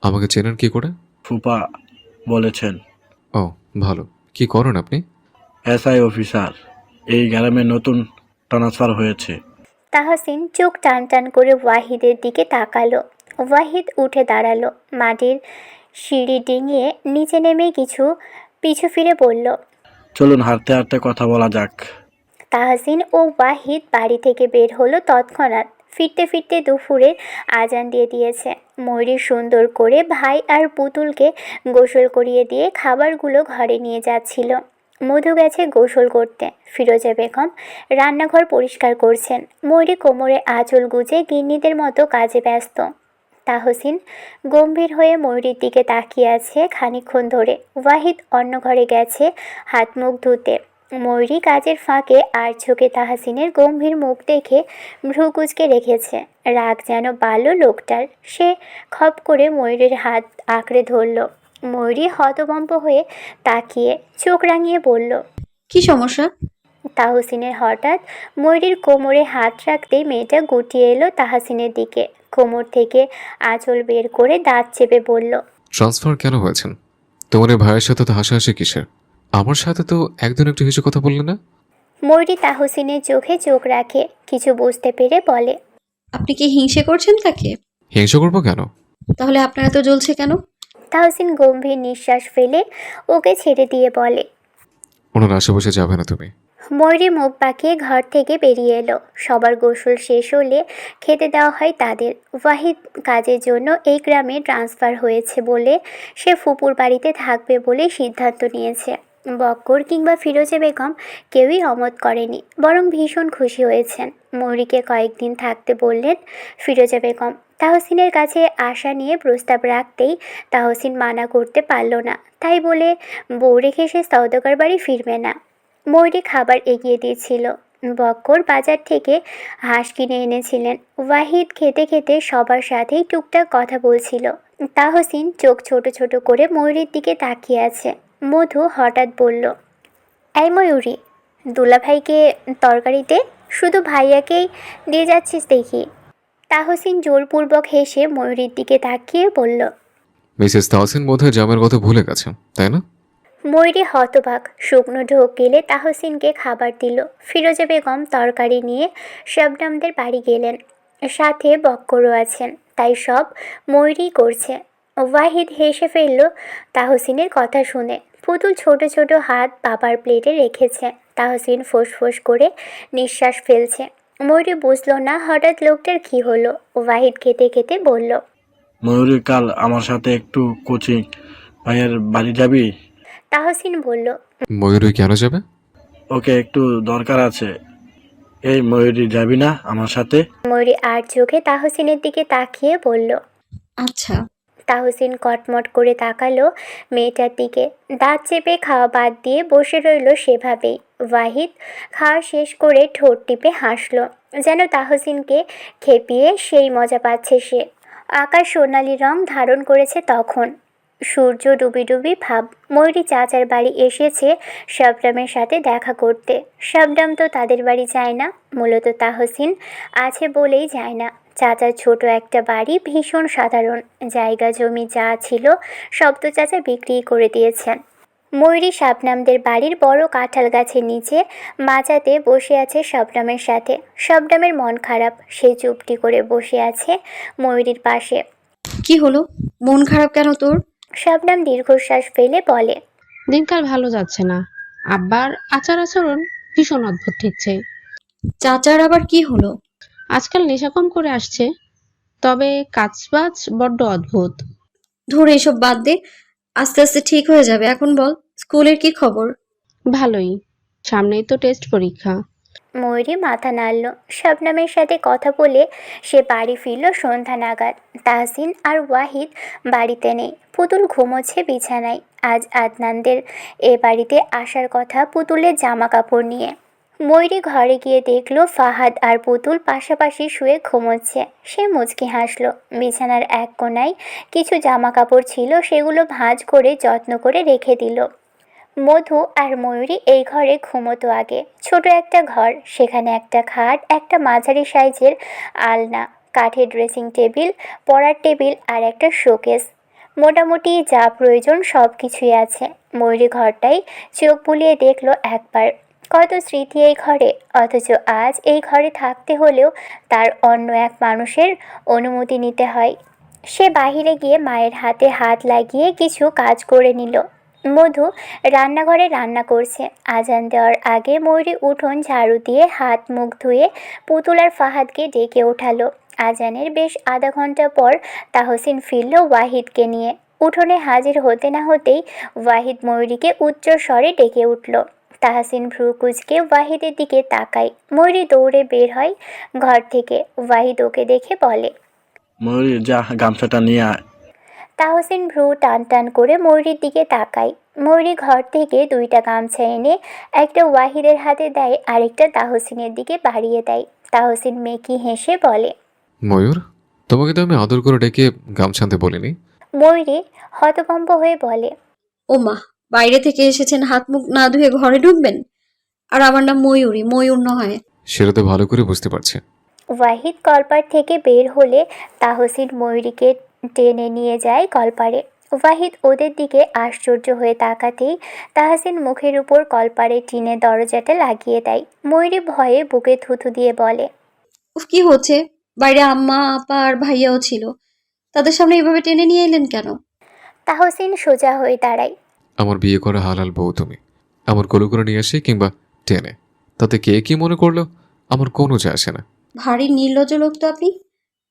আমাকে চেনেন কি করে? ফুপা বলেছেন। ও ভালো। কি করেন আপনি? এসআই অফিসার, এই গ্রামে নতুন ট্রান্সফার হয়েছে। তাহসিন চোখ টান টান করে ওয়াহিদের দিকে তাকালো। ওয়াহিদ উঠে দাঁড়ালো। মাটির সিঁড়ি ডিঙিয়ে নিচে নেমে কিছু পিছু ফিরে বলল, চলুন হাঁটতে হাঁটতে কথা বলা যাক। তাহসিন ও ওয়াহিদ বাড়ি থেকে বের হলো তৎক্ষণাৎ। ফিরতে ফিরতে দুপুরের আজান দিয়ে দিয়েছে। ময়ূরী সুন্দর করে ভাই আর পুতুলকে গোসল করিয়ে দিয়ে খাবারগুলো ঘরে নিয়ে যাচ্ছিল। মধু গেছে গোসল করতে। ফিরোজা বেগম রান্নাঘর পরিষ্কার করছেন। ময়ূরী কোমরে আঁচল গুজে গিন্নিদের মতো কাজে ব্যস্ত। তাহসিন গম্ভীর হয়ে ময়ূরীর দিকে তাকিয়ে আছে খানিকক্ষণ ধরে। ওয়াহিদ অন্য ঘরে গেছে হাত মুখ ধুতে। ময়ূরী কাজের ফাঁকে আর চোখে তাহসিনের গম্ভীর মুখ দেখে ভ্রু কুঁচকে রেখেছে। রাগ যেন বাড়ল লোকটার। সে খপ করে ময়ূরীর হাত আঁকড়ে ধরল। ময়ূরী হতভম্ব হয়ে তাকিয়ে চোখ রাঙিয়ে বলল, কি সমস্যা? তাহসিনের হঠাৎ ময়ূরীর কোমরে হাত রাখতেই মেয়েটা গুটিয়ে এলো তাহসিনের দিকে। কোমর থেকে আঁচল বের করে দাঁত চেপে বলল, ট্রান্সফার কেন হয়েছেন? তোমার এই ভাইয়ের সাথে তো হাসাহাসি কিসের? আমার সাথে তো একদিন একটু হেসে কথা বললে না? ময়ূরী তাহসিনের চোখে চোখ রাখে। কিছু বুঝতে পেরে বলে, আপনি কি হিংসে করছেন তাকে? হিংসা করবো কেন? তাহলে আপনার এত জ্বলছে কেন? তাহসিন গম্ভীর নিঃশ্বাস ফেলে ওকে ছেড়ে দিয়ে বলে। ওনার আশেপাশে যাবে না তুমি। ময়ূরী মুখ বাঁকিয়ে ঘর থেকে বেরিয়ে এলো। সবার গোসল শেষ হলে খেতে দেওয়া হয় তাদের। ওয়াহিদ কাজের জন্য এই গ্রামে ট্রান্সফার হয়েছে বলে সে ফুপুর বাড়িতে থাকবে বলে সিদ্ধান্ত নিয়েছে। বক্কর কিংবা ফিরোজা বেগম কেউই অমত করেনি, বরং ভীষণ খুশি হয়েছেন। ময়ূরীকে কয়েকদিন থাকতে বললেন ফিরোজা বেগম। তাহসিনের কাছে আশা নিয়ে প্রস্তাব রাখতেই তাহসিন মানা করতে পারল না। তাই বলে বউ রেখে সে সওদাগর বাড়ি ফিরবে না। ময়ূরী খাবার এগিয়ে দিয়েছিল। বক্কর বাজার থেকে হাঁস কিনে এনেছিলেন। ওয়াহিদ খেতে খেতে সবার সাথেই টুকটাক কথা বলছিল। তাহসিন চোখ ছোট ছোট করে ময়ূরীর দিকে তাকিয়ে আছে। মধু হঠাৎ বলল, এই ময়ূরী, দুলাভাইকে তরকারিতে শুধু ভাইয়াকেই দিয়ে যাচ্ছিস দেখি। তাহসিন জোরপূর্বক হেসে ময়ূরীর দিকে তাকিয়ে বলল, মিসেস তাহসিন বোধহয় জামাইয়ের কথা ভুলে গেছে, তাই না? ময়ূরী হতবাক। শুকনো ঢোক গেলে তাহসিনকে খাবার দিল। ফিরোজা বেগম তরকারি নিয়ে শবনমদের বাড়ি গেলেন। সাথে বক্করও আছেন, তাই সব ময়ূরী করছে। ওয়াহিদ হেসে ফেলল তাহসিনের কথা শুনে। পুতুল ছোট ছোট হাত বাবার প্লেটে রেখেছে। তাহসিন ফোঁস করে নিঃশ্বাস ফেলছে। ময়ূরী বুঝলো না হঠাৎ লোকটার কি হলো। ওয়াহিদ খেতে খেতে বলল, ময়ূরী, কাল আমার সাথে একটু কোচিং ভাইয়ের বাড়ি যাবি? তাহসিন বলল, ময়ূরী কেন যাবে? ওকে একটু দরকার আছে। এই ময়ূরী, যাবি না আমার সাথে? ময়ূরী আর চোখে তাহসিনের দিকে তাকিয়ে বলল। আচ্ছা। তাহসিন কটমট করে তাকালো মেয়েটার দিকে। দাঁত চেপে খাওয়া বাদ দিয়ে বসে রইল সেভাবেই। ওয়াহিদ খাওয়া শেষ করে ঠোঁট টিপে হাসলো, যেন তাহসিনকে খেপিয়ে সেই মজা পাচ্ছে সে। আকাশ সোনালি রং ধারণ করেছে তখন, সূর্য ডুবি ডুবি ভাব। ময়ূরী চাচার বাড়ি এসেছে শবনমের সাথে দেখা করতে। শবনম তো তাদের বাড়ি যায় না, মূলত তাহসিন আছে বলেই যায় না। চাচার ছোট একটা বাড়ি, ভীষণ সাধারণ। জায়গা জমি যা ছিল সব তো চাচা বিক্রি করে দিয়েছেন। ময়ূরী শাবনামদের বাড়ির বড় কাঁঠাল গাছের নিচে মাচাতে বসে আছে শবনমের সাথে। শবনমের মন খারাপ, সে চুপটি করে বসে আছে ময়ূরীর পাশে। কি হলো? মন খারাপ কেন তোর? শবনম দীর্ঘশ্বাস ফেলে বলে, দিনকাল ভালো যাচ্ছে না। আব্বার আচার আচরণ ভীষণ অদ্ভুত ঠেকছে। চাচার আবার কি হলো? আজকাল নেশা কম করে আসছে, তবে কাজবাজ বড্ড অদ্ভুত। ধর এসব বাদ দে, আস্তে আস্তে ঠিক হয়ে যাবে। এখন বল, স্কুলের কি খবর? ভালোই, সামনেই তো টেস্ট পরীক্ষা। ময়ূরী মাথা নাড়ল। শবনমের সাথে কথা বলে সে বাড়ি ফিরল সন্ধ্যা নাগাদ। তাহসিন আর ওয়াহিদ বাড়িতে নেই। পুতুল ঘুমোচ্ছে বিছানায়। আজ আদনানদের এ বাড়িতে আসার কথা পুতুলের জামা কাপড় নিয়ে। ময়ূরী ঘরে গিয়ে দেখল ফাহাদ আর পুতুল পাশাপাশি শুয়ে ঘুমোচ্ছে। সে মুচকি হাসল। বিছানার এক কোণায় কিছু জামা কাপড় ছিল, সেগুলো ভাঁজ করে যত্ন করে রেখে দিল। মধু আর ময়ূরী এই ঘরে ঘুমোতো আগে। ছোট একটা ঘর, সেখানে একটা খাট, একটা মাঝারি সাইজের আলনা, কাঠের ড্রেসিং টেবিল, পড়ার টেবিল আর একটা শোকেস। মোটামুটি যা প্রয়োজন সব কিছুই আছে। ময়ূরী ঘরটাই চোখ বুলিয়ে দেখলো একবার। কত স্মৃতি এই ঘরে, অথচ আজ এই ঘরে থাকতে হলেও তার অন্য এক মানুষের অনুমতি নিতে হয়। সে বাহিরে গিয়ে মায়ের হাতে হাত লাগিয়ে কিছু কাজ করে নিল। মধু রান্নাঘরে রান্না করছে। আজান দেওয়ার আগে ময়ূরী উঠোন ঝাড়ু দিয়ে হাত মুখ ধুয়ে পুতুল আর ফাহাদকে ডেকে ওঠালো। আজানের বেশ আধা ঘন্টা পর তাহসিন ফিরল ওয়াহিদকে নিয়ে। উঠোনে হাজির হতে না হতেই ওয়াহিদ ময়ূরীকে উচ্চ স্বরে ডেকে উঠল। তাহসিন ভ্রু কুঁচকে ওয়াহিদের দিকে তাকায়। ময়ূরী দৌড়ে বের হয় ঘর থেকে। ওয়াহিদ ওকে দেখে বলে, ময়ূরী, যা গামছাটা নিয়ে আয়। তাহসিন ভ্রু টান টান করে ময়ূরীর দিকে তাকায়। ময়ূরী ঘর থেকে দুইটা গামছা এনে একটা ওয়াহিদের হাতে দেয়, আরেকটা তাহসিনের দিকে বাড়িয়ে দেয়। তাহসিন মেকি হেসে বলে, ময়ূর, তোমাকে তো আমি আদর করে ডেকে গামছা আনতে বলিনি। ময়ূরী হতভম্ব হয়ে বলে, ও মা, বাইরে থেকে এসেছেন, হাত মুখ না ধুয়ে ঘরে ঢুকবেন? আর আমার নাম ময়ূরী, ময়ূর নয়। সেটা তো ভালো করে বুঝতে পারছি। ওয়াহিদ কলপার থেকে বের হলে তাহসিন ময়ূরীকে টেনে নিয়ে যায় কলপারে। ওয়াহিদ ওদের দিকে আশ্চর্য হয়ে তাকাতেই তাহসিন মুখের উপর কলপারে টিনের দরজাটা লাগিয়ে দেয়। ময়ূরী ভয়ে বুকে থুথু দিয়ে বলে, উফ, কি হচ্ছে? বাইরে আম্মা, আপা আর ভাইয়াও ছিল, তাদের সামনে এভাবে টেনে নিয়ে এলেন কেন? তাহসিন সোজা হয়ে দাঁড়ায়। আমার বিয়ে করা হালাল বউ তুমি। আমার কোলে করে নিয়ে আসি কিংবা টেনে, তাতে কে কি মনে করলো আমার কোনো যায় আসে না। ভারী নির্লজ্জ লোক তো আপনি।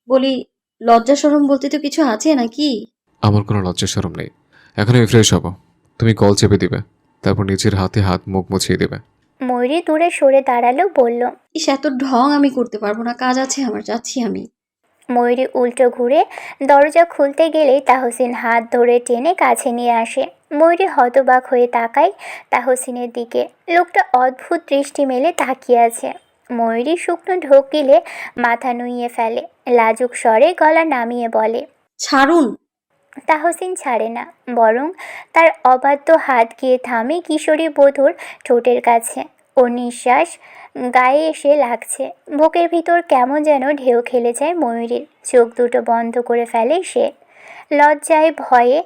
বলি, লজ্জা শরম বলতে তো কিছু আছে নাকি? আমার কোনো লজ্জা শরম নেই। এখন আমি ফ্রেশ হব, তুমি কল চেপে দিবে, তারপর নিজের হাতে হাত মুখ মুছিয়ে দেবে। ময়ূরী দূরে সরে দাঁড়ালো, বলল, ইস, এত ঢং আমি করতে পারবো না, কাজ আছে আমার, যাচ্ছি আমি। ময়ূরী উল্টো ঘুরে দরজা খুলতে গেলেই তাহসিন হাত ধরে টেনে কাছে নিয়ে আসে। ময়ূরী হতবাক হয়ে তাকায় তাহসিনের দিকে। লোকটা অদ্ভুত দৃষ্টি মেলে তাকিয়ে আছে। ময়ূরী শুকনো ঢোক গিলে মাথা নুইয়ে ফেলে। লাজুক স্বরে গলা নামিয়ে বলে, ছাড়ুন। তাহসিন ছাড়ে না, বরং তার অবাধ্য হাত গিয়ে থামে কিশোরী বধূর ঠোঁটের কাছে। ও নিঃশ্বাস গায়ে এসে লাগছে। বুকের ভিতর কেমন যেন ঢেউ খেলে যায় ময়ূরীর। চোখ দুটো বন্ধ করে ফেলে সে। লজ্জায়, ভয়ে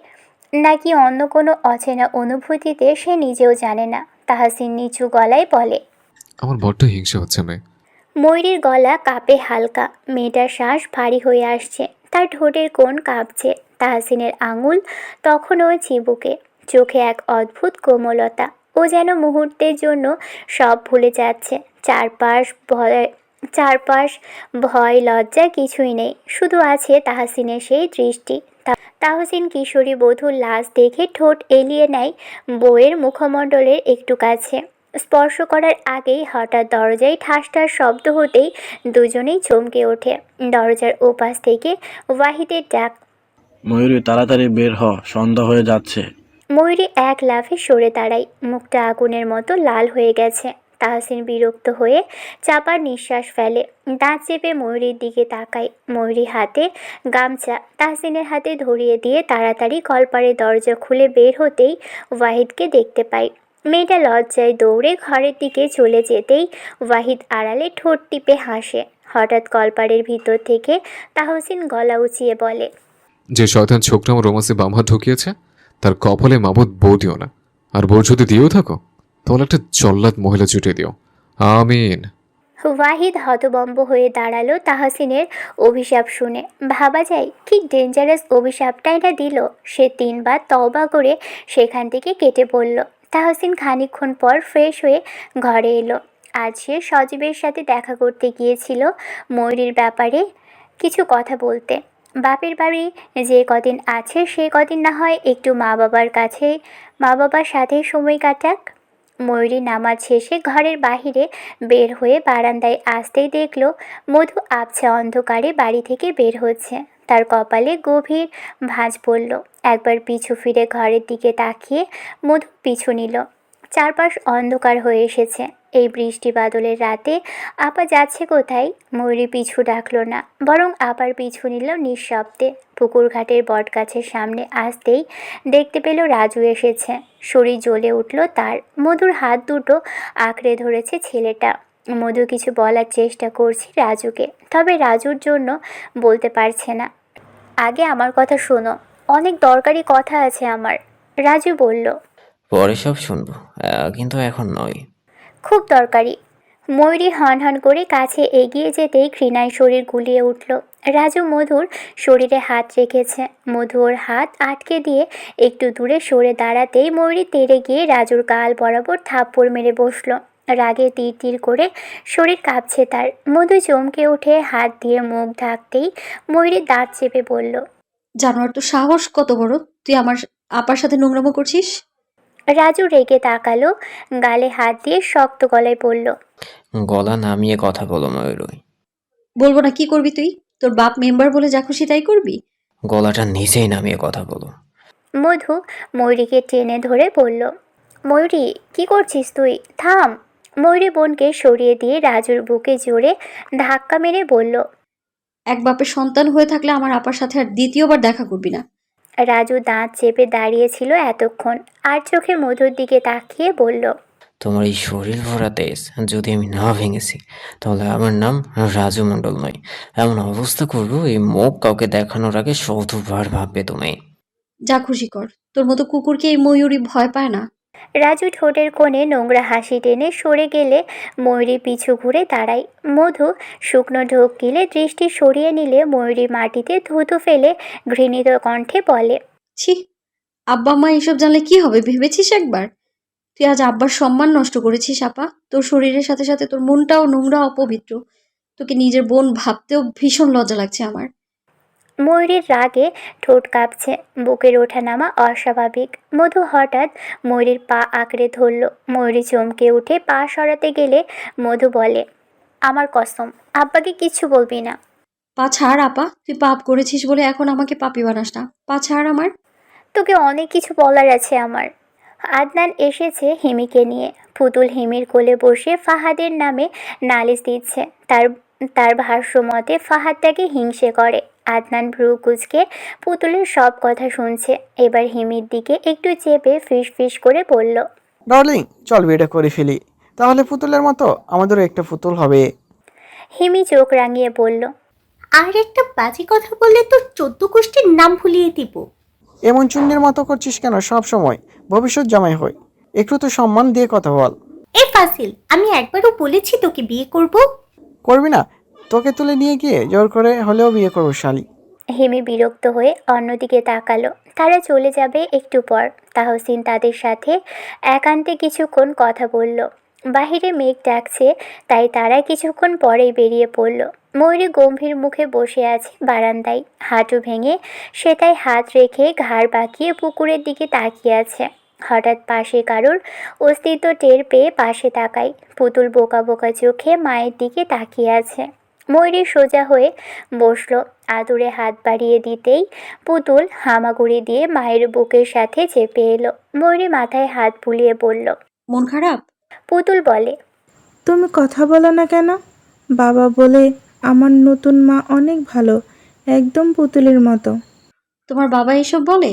নাকি অন্য কোনো অচেনা অনুভূতিতে সে নিজেও জানে না। তাহসিন নিচু গলায় বলে, আমার বড্ড হিংসা হচ্ছে মেয়ে। ময়ূরীর গলা কাঁপে হালকা। মেয়েটার শ্বাস ভারী হয়ে আসছে। তার ঠোঁটের কোণ কাঁপছে। তাহসিনের আঙুল তখনও চিবুকে। চোখে এক অদ্ভুত কোমলতা। ও যেন মুহূর্তের জন্য সব ভুলে যাচ্ছে। চারপাশ চারপাশ ভয় লজ্জা কিছুই নেই, শুধু আছে তাহসিনের সেই দৃষ্টি। তাহসিন কিশোরী বধূর লাশ দেখে ঠোঁট এলিয়ে নেয় বউয়ের মুখমণ্ডলের একটু কাছে। স্পর্শ করার আগেই হঠাৎ দরজায় ঠাস ঠাস শব্দ হতেই দুজনেই চমকে ওঠে। দরজার ওপাশ থেকে ওয়াহিদের ডাক। ময়ূরী, তাড়াতাড়ি বের হ, সন্ধ্যা হয়ে যাচ্ছে। ময়ূরী এক লাফে সরে দাঁড়ায়, মুখটা আগুনের মতো লাল হয়ে গেছে। তাহসিন বিরক্ত হয়ে চাপা নিঃশ্বাস ফেলে, দাঁত চেপে ময়ূরীর দিকে তাকায়। ময়ূরী হাতে গামছা তাহসিনের হাতে ধরিয়ে দিয়ে তাড়াতাড়ি কলপারে দরজা খুলে বের হতেই ওয়াহিদকে দেখতে পায়। মেয়েটা লজ্জায় দৌড়ে ঘরের দিকে চলে যেতেই ওয়াহিদ আড়ালে ঠোঁট টিপে হাসে। হঠাৎ কলপারের ভিতর থেকে তাহসিন গলা উঁচিয়ে বলে, যে শয়তান ছোকরা আমার রোমান্সে বাম হাত ঢুকিয়েছে তার কপালে মাবুদ বউ দিও না, আর বউ যদি দিয়েও থাকো তাহলে একটা জল্লাদ মহিলা জুটিয়ে দিও, আমিন। ওয়াহিদ হতবম্ব হয়ে দাঁড়ালো তাহসিনের অভিশাপ শুনে। ভাবা যায় কি ডেঞ্জারাস অভিশাপটাই না দিল। সে 3 বার তওবা করে সেখান থেকে কেটে পড়ল। তাহসিন খানিকক্ষণ পর ফ্রেশ হয়ে ঘরে এলো। আজ সে সজীবের সাথে দেখা করতে গিয়েছিল ময়ূরীর ব্যাপারে কিছু কথা বলতে। বাপের বাড়ি যে কদিন আছে সে কদিন না হয় একটু মা বাবার সাথে সময় কাটাক। ময়ূরী নামাজ শেষে ঘরের বাহিরে বের হয়ে বারান্দায় আসতেই দেখল মধু আবছা অন্ধকারে বাড়ি থেকে বের হচ্ছে। তার কপালে গভীর ভাঁজ পড়ল। একবার পিছু ফিরে ঘরের দিকে তাকিয়ে মধু পিছু নিল। চারপাশ অন্ধকার হয়ে এসেছে। এই বৃষ্টি বাদলের রাতে আপা যাচ্ছে কোথায়? ময়ূরী পিছু ডাকল না, বরং আপার পিছু নিল নিঃশব্দে। পুকুর ঘাটের বটগাছের সামনে আসতেই দেখতে পেল রাজু এসেছে। শরীর জ্বলে উঠল তার। মধুর হাত দুটো আঁকড়ে ধরেছে ছেলেটা। মধু কিছু বলার চেষ্টা করছে রাজুকে, তবে রাজুর জন্য বলতে পারছে না। আগে আমার কথা শোনো, অনেক দরকারি কথা আছে আমার। রাজু বলল, পরে সব শুনবো, কিন্তু এখন নয়। খুব দরকারি। ময়ূরী হন করে কাছে এগিয়ে যেতেই ঘৃণায় শরীর গুলিয়ে উঠল। রাজু মধুর শরীরে হাত রেখেছে। মধু ওর হাত আটকে দিয়ে একটু দূরে সরে দাঁড়াতেই ময়ূরী তেড়ে গিয়ে রাজুর গাল বরাবর থাপ্পড় মেরে বসল। রাগে তীর তীর করে শরীর কাঁপছে তার। মধু চমকে উঠে হাত দিয়ে মুখ ঢাকতেই ময়ূরী দাঁত চেপে বলল, জানোয়ার, তো সাহস কত বড়! তুই আমার আপার সাথে নোংরামো করছিস? রাজু রেগে তাকালো, গালে হাত দিয়ে শক্ত গলায় বলল, গলা নামিয়ে কথা বলো ময়ূরী। বলবো না? কি করবি তুই? তোর বাপ মেম্বার বলে যা খুশি তাই করবি? গলাটা নিজেই নামিয়ে কথা বলো। মধু ময়ূরীকে টেনে ধরে বলল, ময়ূরী কি করছিস তুই? থাম। ময়ূরী বোনকে সরিয়ে দিয়ে রাজুর বুকে জোরে ধাক্কা মেরে বলল, এক বাপের সন্তান হয়ে থাকলে আমার আপার সাথে আর দ্বিতীয়বার দেখা করবি না। রাজু দাঁত চেপে দাঁড়িয়েছিল এতক্ষণ, আর চোখে মধুর দিকে তাকিয়ে বলল, তোমার এই শরীর ভরা তেজ যদি আমি না ভেঙেছি তাহলে আমার নাম রাজু মণ্ডল নয়। এমন অবস্থা করবো এই মুখ কাউকে দেখানোর আগে শতবার ভাববে তুমি। যা খুশি কর। তোর মতো কুকুরকে এই ময়ূরী ভয় পায় না। রাজু ঠোঁটের কোণে নোংরা হাসি টেনে সরে গেলে ময়ূরী পিছু ঘুরে দাঁড়ায়। মধু শুকনো ঢোক গিলে দৃষ্টি সরিয়ে নিলে ময়ূরী মাটিতে থুতু ফেলে ঘৃণিত কণ্ঠে বলে, ছি! আব্বা মা এসব জানলে কি হবে ভেবেছিস একবার? তুই আজ আব্বার সম্মান নষ্ট করেছিস আপা। তোর শরীরের সাথে সাথে তোর মনটাও নোংরা, অপবিত্র। তোকে নিজের বোন ভাবতেও ভীষণ লজ্জা লাগছে আমার। ময়ূরীর রাগে ঠোঁট কাঁপছে, বুকের ওঠানামা অস্বাভাবিক। মধু হঠাৎ ময়ূরীর পা আঁকড়ে ধরল। ময়ূরী চমকে উঠে পা সরাতে গেলে মধু বলে, আমার কসম, আব্বাকে কিচ্ছু বলবি না। পা ছাড় আপা, তুই পাপ করেছিস বলে এখন আমাকে পাপী বানাস না। পা ছাড় আমার। তোকে অনেক কিছু বলার আছে আমার। আদনান এসেছে হিমিকে নিয়ে। পুতুল হিমির কোলে বসে ফাহাদের নামে নালিশ দিচ্ছে। তার ভাষ্য মতে ফাহাদ তাকে হিংসে করে। আদনান ভ্রু কুঁচকে পুতুলের সব কথা শুনছে। এবার হিমির দিকে একটু চেপে ফিস ফিস করে বলল, ডার্লিং, চল বিয়েটা করে ফেলি, তাহলে পুতুলের মতো আমাদেরও একটা পুতুল হবে। হিমি চোখ রাঙিয়ে বলল, আর একটা বাজে কথা বললে তোর 14 গোষ্ঠীর নাম ভুলিয়ে দিব। এমন চুন্নির মতো করছিস কেন সব সময়? ভবিষ্যৎ জামাই হই, একটু তো সম্মান দিয়ে কথা বল। এ ফাসিল, আমি একবারও বলেছি তোকে বিয়ে করব? করবি না? তোকে তুলে নিয়ে গিয়ে জোর করে হলেও বিয়ে করবো শালি। হিমি বিরক্ত হয়ে অন্যদিকে তাকালো। তারা চলে যাবে একটু পর। তাহসিন তাদের সাথে একান্তে কিছুক্ষণ কথা বলল। বাহিরে মেঘ ডাকছে, তাই তারা কিছুক্ষণ পরেই বেরিয়ে পড়ল। ময়ূরী গম্ভীর মুখে বসে আছে বারান্দায়, হাঁটু ভেঙে সেটায় হাত রেখে ঘাড় বাঁকিয়ে পুকুরের দিকে তাকিয়ে আছে। হঠাৎ পাশে কারোর অস্তিত্ব টের পেয়ে পাশে তাকায়। পুতুল বোকা বোকা চোখে মায়ের দিকে তাকিয়ে আছে। ময়ূরী সোজা হয়ে বসলো, আদুরে হাত বাড়িয়ে দিতেই পুতুল হামাগুড়ি দিয়ে মায়ের বুকের সাথে চেপে এলো। ময়ূরী মাথায় হাত বুলিয়ে বলল, মন খারাপ? পুতুল বলে, তুমি কথা বলো না কেন? বাবা বলে আমার নতুন মা অনেক ভালো, একদম পুতুলের মতো। তোমার বাবা এসব বলে?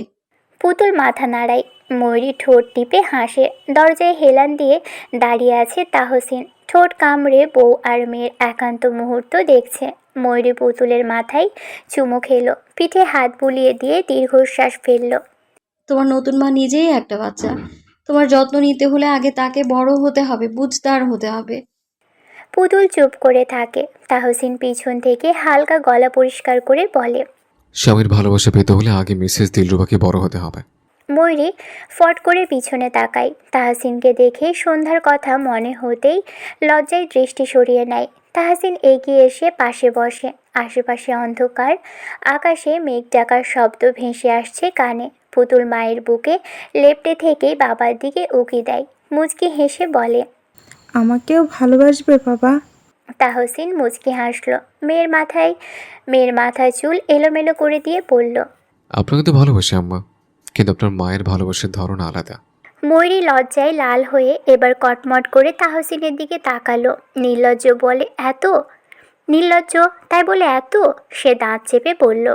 পুতুল মাথা নাড়ায়। ময়ূরী ঠোঁট টিপে হাসে। দরজায় হেলান দিয়ে দাঁড়িয়ে আছে তাহসিন, ঠোঁট কামড়ে বউ আর মেয়ের একান্ত মুহূর্ত দেখছে। ময়ূরী পুতুলের মাথায় চুমু খেলো, পিঠে হাত বুলিয়ে দিয়ে দীর্ঘশ্বাস ফেলল। তোমার নতুন মা নিজেই একটা বাচ্চা, তোমার যত্ন নিতে হলে আগে তাকে বড় হতে হবে, বুঝদার হতে হবে। পুতুল চুপ করে থাকে। তাহসিন পিছন থেকে হালকা গলা পরিষ্কার করে বলে, স্বামীর ভালোবাসা পেতে হলে আগে মিসেস দিলরুবাকে বড় হতে হবে। ময়ূরী ফট করে পিছনে তাকায়। তাহসিনকে দেখে সন্ধ্যার কথা মনে হতেই লজ্জায় দৃষ্টি সরিয়ে নেয়। তাহসিন এগিয়ে এসে পাশে বসে। আশেপাশে অন্ধকার, আকাশে মেঘ ডাকার শব্দ ভেসে আসছে কানে। পুতুল মায়ের বুকে লেপ্টে থেকেই বাবার দিকে উকি দেয়। মুচকি হেসে বলে, আমাকেও ভালোবাসবে বাবা? তাহসিন মুচকি হাসল। মেয়ের মাথায় চুল এলোমেলো করে দিয়ে বলল, আপনাকে তো ভালোবাসি আম্মা, কিন্তু আপনার মায়ের ভালোবাসার ধরন আলাদা। ময়ূরী লজ্জায় লাল হয়ে এবার কটমট করে তাহসিনের দিকে তাকালো। নির্লজ্জ বলে এত? নির্লজ্জ তাই বলে এত? সে দাঁত চেপে বলল,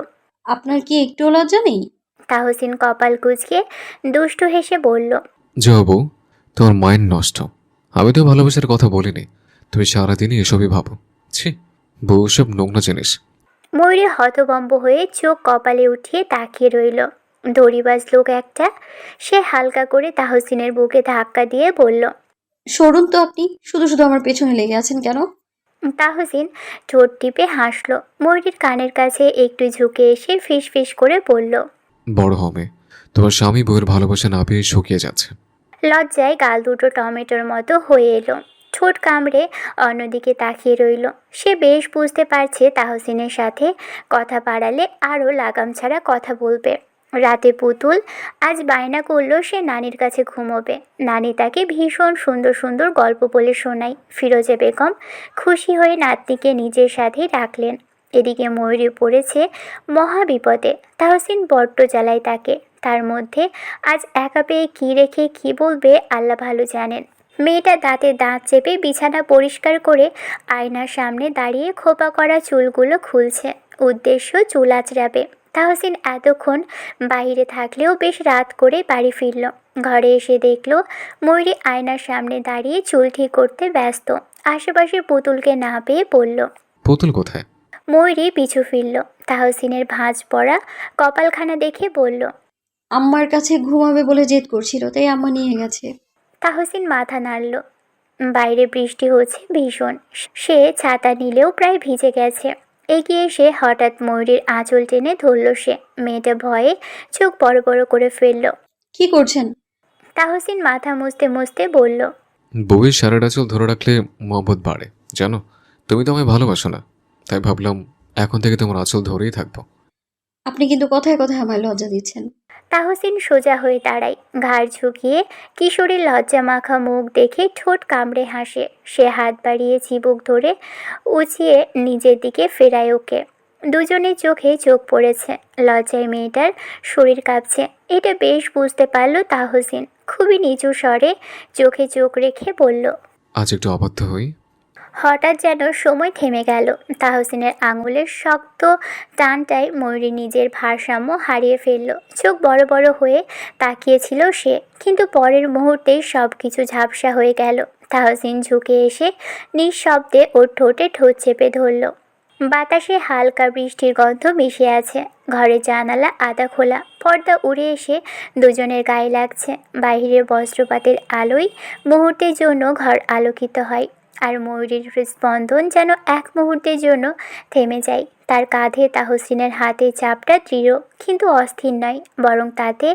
আপনার কি একটু লজ্জা নেই? তাহসিন কপাল কুঁচকে দুষ্টু হেসে বলল, যাও বউ, তোমার মাইন্ড নষ্ট। আমি তো ভালোবাসার কথা বলিনি, তুমি সারাদিনই এসবই ভাবো। ছি, বউ সব নোংরা জিনিস। ময়ূরী হতভম্ব হয়ে চোখ কপালে উঠিয়ে তাকিয়ে রইল। দড়িবাজ লোক একটা। সে হালকা করে তাহসিনের বুকে ধাক্কা দিয়ে বলল, সরুন তো আপনি, শুধু শুধু আমার পেছনে লেগে আছেন কেন? তাহসিন ঠোঁট টিপে হাসল। ময়ূরীর কানের কাছে একটু ঝুঁকে এসে ফিস ফিস করে বলল, বড় হবে, তোমার স্বামী বউয়ের ভালোবাসা না পেয়ে শুকিয়ে যাচ্ছে। লজ্জায় গাল দুটো টমেটোর মতো হয়ে এলো। ঠোঁট কামড়ে অন্যদিকে তাকিয়ে রইল। সে বেশ বুঝতে পারছে তাহসিনের সাথে কথা বাড়ালে আরও লাগাম ছাড়া কথা বলবে। রাতে পুতুল আজ বায়না করলো সে নানির কাছে ঘুমোবে। নানি তাকে ভীষণ সুন্দর সুন্দর গল্প বলে শোনায়। ফিরোজা বেগম খুশি হয়ে নাতনিকে নিজের সাথেই রাখলেন। এদিকে ময়ূরী পড়েছে মহা বিপদে। তাহসিন বড্ড জ্বালায় তাকে। তার মধ্যে আজ একা পেয়ে কী রেখে কী বলবে আল্লাহ ভালো জানেন। মেয়েটা দাঁতে দাঁত চেপে বিছানা পরিষ্কার করে আয়নার সামনে দাঁড়িয়ে খোপা করা চুলগুলো খুলছে। উদ্দেশ্য চুল আঁচড়াবে। তাহসিন এতক্ষণ বাইরে থাকলেও বেশ রাত করে বাড়ি ফিরল। ঘরে এসে দেখল ময়ূরী আয়নার সামনে দাঁড়িয়ে চুল ঠিক করতে ব্যস্ত। আশেপাশে পুতুলকে না পেয়ে বলল, পুতুল কোথায়? ময়ূরী পিছু ফিরল। তাহসিনের ভাঁজ পড়া কপালখানা দেখে বলল, আম্মার কাছে ঘুমাবে বলে জেদ করছিল, তাই আম্মা নিয়ে গেছে। তাহসিন মাথা নাড়ল। বাইরে বৃষ্টি হচ্ছে ভীষণ। সে ছাতা নিলেও প্রায় ভিজে গেছে। এগিয়ে এসে হঠাৎ ময়ূরীর আঁচল টেনে ধরল সে। মেয়েটা ভয়ে চোখ বড় বড় করে ফেলল। কি করছেন? তাহসিন মাথা মুছতে মুছতে বলল, বউয়ের সারাটা চুল ধরে রাখলে মহব্বত বাড়ে জানো। তুমি তো আমায় ভালোবাসো না, তাই ভাবলাম এখন থেকে তোমার আঁচল ধরেই থাকবো। আপনি কিন্তু কথায় কথায় আমায় লজ্জা দিচ্ছেন। তাহসিন সোজা হয়ে দাঁড়ায়। ঘাড় ঝুঁকিয়ে কিশোরীর লজ্জা মাখা মুখ দেখে ঠোঁট কামড়ে হাসে। সে হাত বাড়িয়ে চিবুক ধরে উঁচিয়ে নিজের দিকে ফেরায় ওকে। দুজনের চোখে চোখ পড়েছে। লজ্জায় মেয়েটার শরীর কাঁপছে। এটা বেশ বুঝতে পারল তাহসিন। খুবই নিচু স্বরে চোখে চোখ রেখে বলল, আজ একটু অবাধ্য হই। হঠাৎ যেন সময় থেমে গেল। তাহসিনের আঙুলের শক্ত টানটায় ময়ূরী নিজের ভারসাম্য হারিয়ে ফেলল। চোখ বড় বড় হয়ে তাকিয়েছিল সে, কিন্তু পরের মুহূর্তেই সব কিছু ঝাপসা হয়ে গেল। তাহসিন ঝুঁকে এসে নিঃশব্দে ওর ঠোঁটে ঠোঁট চেপে ধরল। বাতাসে হালকা বৃষ্টির গন্ধ মিশে আছে। ঘরের জানালা আধা খোলা, পর্দা উড়ে এসে দুজনের গায়ে লাগছে। বাইরের বজ্রপাতের আলোয় মুহূর্তের জন্য ঘর আলোকিত হয়। আর ময়ূরীর হৃদস্পন্দন যেন এক মুহূর্তের জন্য থেমে যায়। তার কাঁধে তাহসিনের হাতের চাপটা দৃঢ়, কিন্তু অস্থির নয়, বরং তাতে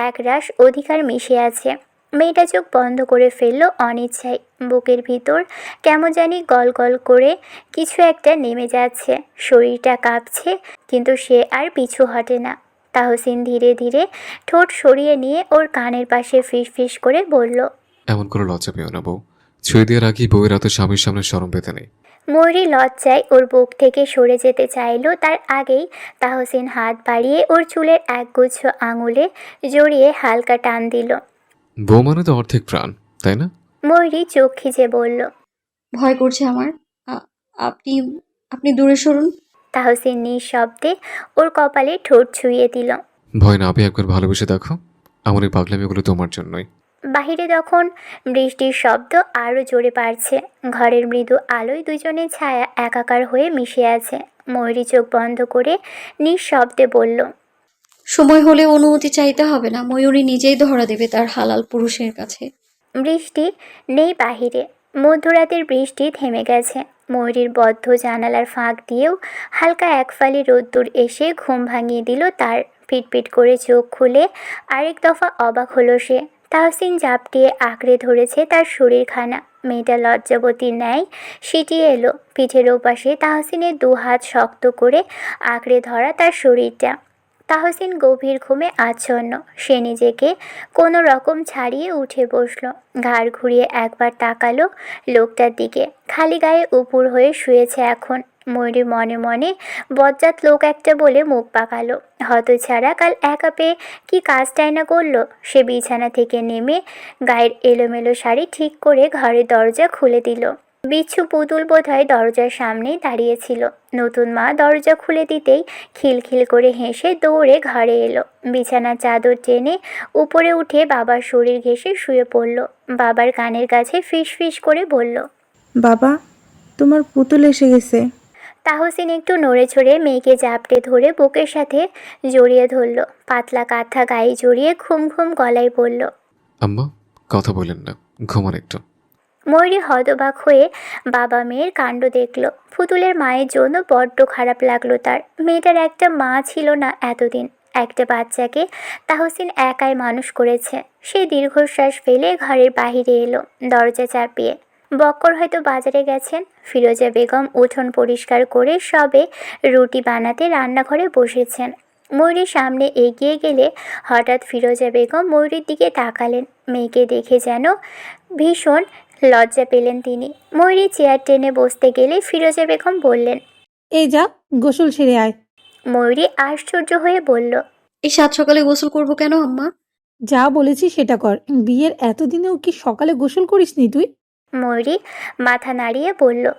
একরাশ অধিকার মিশে আছে। মেয়েটা চোখ বন্ধ করে ফেললো অনিচ্ছায়। বুকের ভিতর কেমন জানি গল গল করে কিছু একটা নেমে যাচ্ছে, শরীরটা কাঁপছে, কিন্তু সে আর পিছু হটে না। তাহসিন ধীরে ধীরে ঠোঁট সরিয়ে নিয়ে ওর কানের পাশে ফিস ফিস করে বলল, এমন করে লজ্জা পেও না বউ। ছুঁয়ে দেওয়ার আগেই বউয়ের হাতে স্বামীর সামনে শরম পেতে নেই। ময়ূরী লজ্জায় ওর বুক থেকে সরে যেতে চাইলো, তার আগেই তাহসিন হাত বাড়িয়ে ওর চুলের একগুচ্ছ আঙুলে জড়িয়ে হালকা টান দিল। বউ মানে তো অর্ধেক প্রাণ, তাই না? ময়ূরী চোখ খিচে বলল। ভয় করছে আমার। আ- আপনি আপনি দূরে সরুন। তাহসিন নিঃশব্দে ওর কপালে ঠোঁট ছুঁয়ে দিল। ভয় না পেয়ে একবার ভালোবেসে দেখো। আমার এই পাগলামিগুলো তোমার জন্যই। বাহিরে তখন বৃষ্টির শব্দ আরও জোরে বাড়ছে। ঘরের মৃদু আলোয় দুজনের ছায়া একাকার হয়ে মিশে আছে। ময়ূরী চোখ বন্ধ করে নিঃশব্দে বলল, সময় হলে অনুমতি চাইতে হবে না, ময়ূরী নিজেই ধরা দেবে তার হালাল পুরুষের কাছে। বৃষ্টি নেই বাহিরে। মধ্যরাতের বৃষ্টি থেমে গেছে। ময়ূরীর বদ্ধ জানালার ফাঁক দিয়েও হালকা এক ফালি রোদ্দুর এসে ঘুম ভাঙিয়ে দিল তার। পিটপিট করে চোখ খুলে আরেক দফা অবাক হলো সে। তাহসিন ঝাপটিয়ে আঁকড়ে ধরেছে তার শরীরখানা। মেয়েটা লজ্জাবতীর ন্যায় সিটিয়ে এলো। পিঠের ওপাশে তাহসিনের দু হাত শক্ত করে আঁকড়ে ধরা তার শরীরটা। তাহসিন গভীর ঘুমে আচ্ছন্ন। সে নিজেকে কোনো রকম ছাড়িয়ে উঠে বসলো। ঘাড় ঘুরিয়ে একবার তাকালো লোকটার দিকে। খালি গায়ে উপুর হয়ে শুয়েছে এখন। ময়ূরী মনে মনে বজ্জাত লোক একটা বলে মুখ পাকালো। হতছাড়া কাল একা পেয়ে কি কাজটাই না করলো। সে বিছানা থেকে নেমে গায়ের এলোমেলো শাড়ি ঠিক করে ঘরের দরজা খুলে দিল। বিচ্ছু পুতুল বোধহয় দরজার সামনেই দাঁড়িয়েছিল। নতুন মা দরজা খুলে দিতেই খিলখিল করে হেসে দৌড়ে ঘরে এলো। বিছানার চাদর টেনে উপরে উঠে বাবার শরীর ঘেঁষে শুয়ে পড়ল। বাবার কানের কাছে ফিস ফিস করে বলল, বাবা, তোমার পুতুল এসে গেছে। তাহসিন একটু নড়ে চড়ে মেয়েকে জাপটে ধরে বুকের সাথে জড়িয়ে ধরল। পাতলা কাঁথা গায়ে জড়িয়ে ঘুম ঘুম গলায় বলল, আম্মা, কথা বলেন না, ঘুমান একটু। ময়ূরী হতবাক হয়ে বাবা মেয়ের কাণ্ড দেখল। পুতুলের মায়ের জন্য বড্ড খারাপ লাগলো তার। মেয়েটার একটা মা ছিল না এতদিন। একটা বাচ্চাকে তাহসিন একাই মানুষ করেছে। সে দীর্ঘশ্বাস ফেলে ঘরের বাহিরে এলো, দরজা চাপিয়ে। বক্কর হয়তো বাজারে গেছেন। ফিরোজা বেগম উঠোন পরিষ্কার করে সবে রুটি বানাতে রান্নাঘরে বসেছেন। ময়ূরীর সামনে এগিয়ে গেলে হঠাৎ ফিরোজা বেগম ময়ূরীর দিকে তাকালেন। মেয়েকে দেখে যেন ভীষণ লজ্জা পেলেন তিনি। ময়ূরী চেয়ার টেনে বসতে গেলে ফিরোজা বেগম বললেন, এই যা, গোসল সেরে আয়। ময়ূরী আশ্চর্য হয়ে বলল, এই সাত সকালে গোসল করব কেন আম্মা? যা বলেছি সেটা কর। বিয়ের এতদিনেও কি সকালে গোসল করিসনি তুই? ময়ূরী মাথা নাড়িয়ে বলল।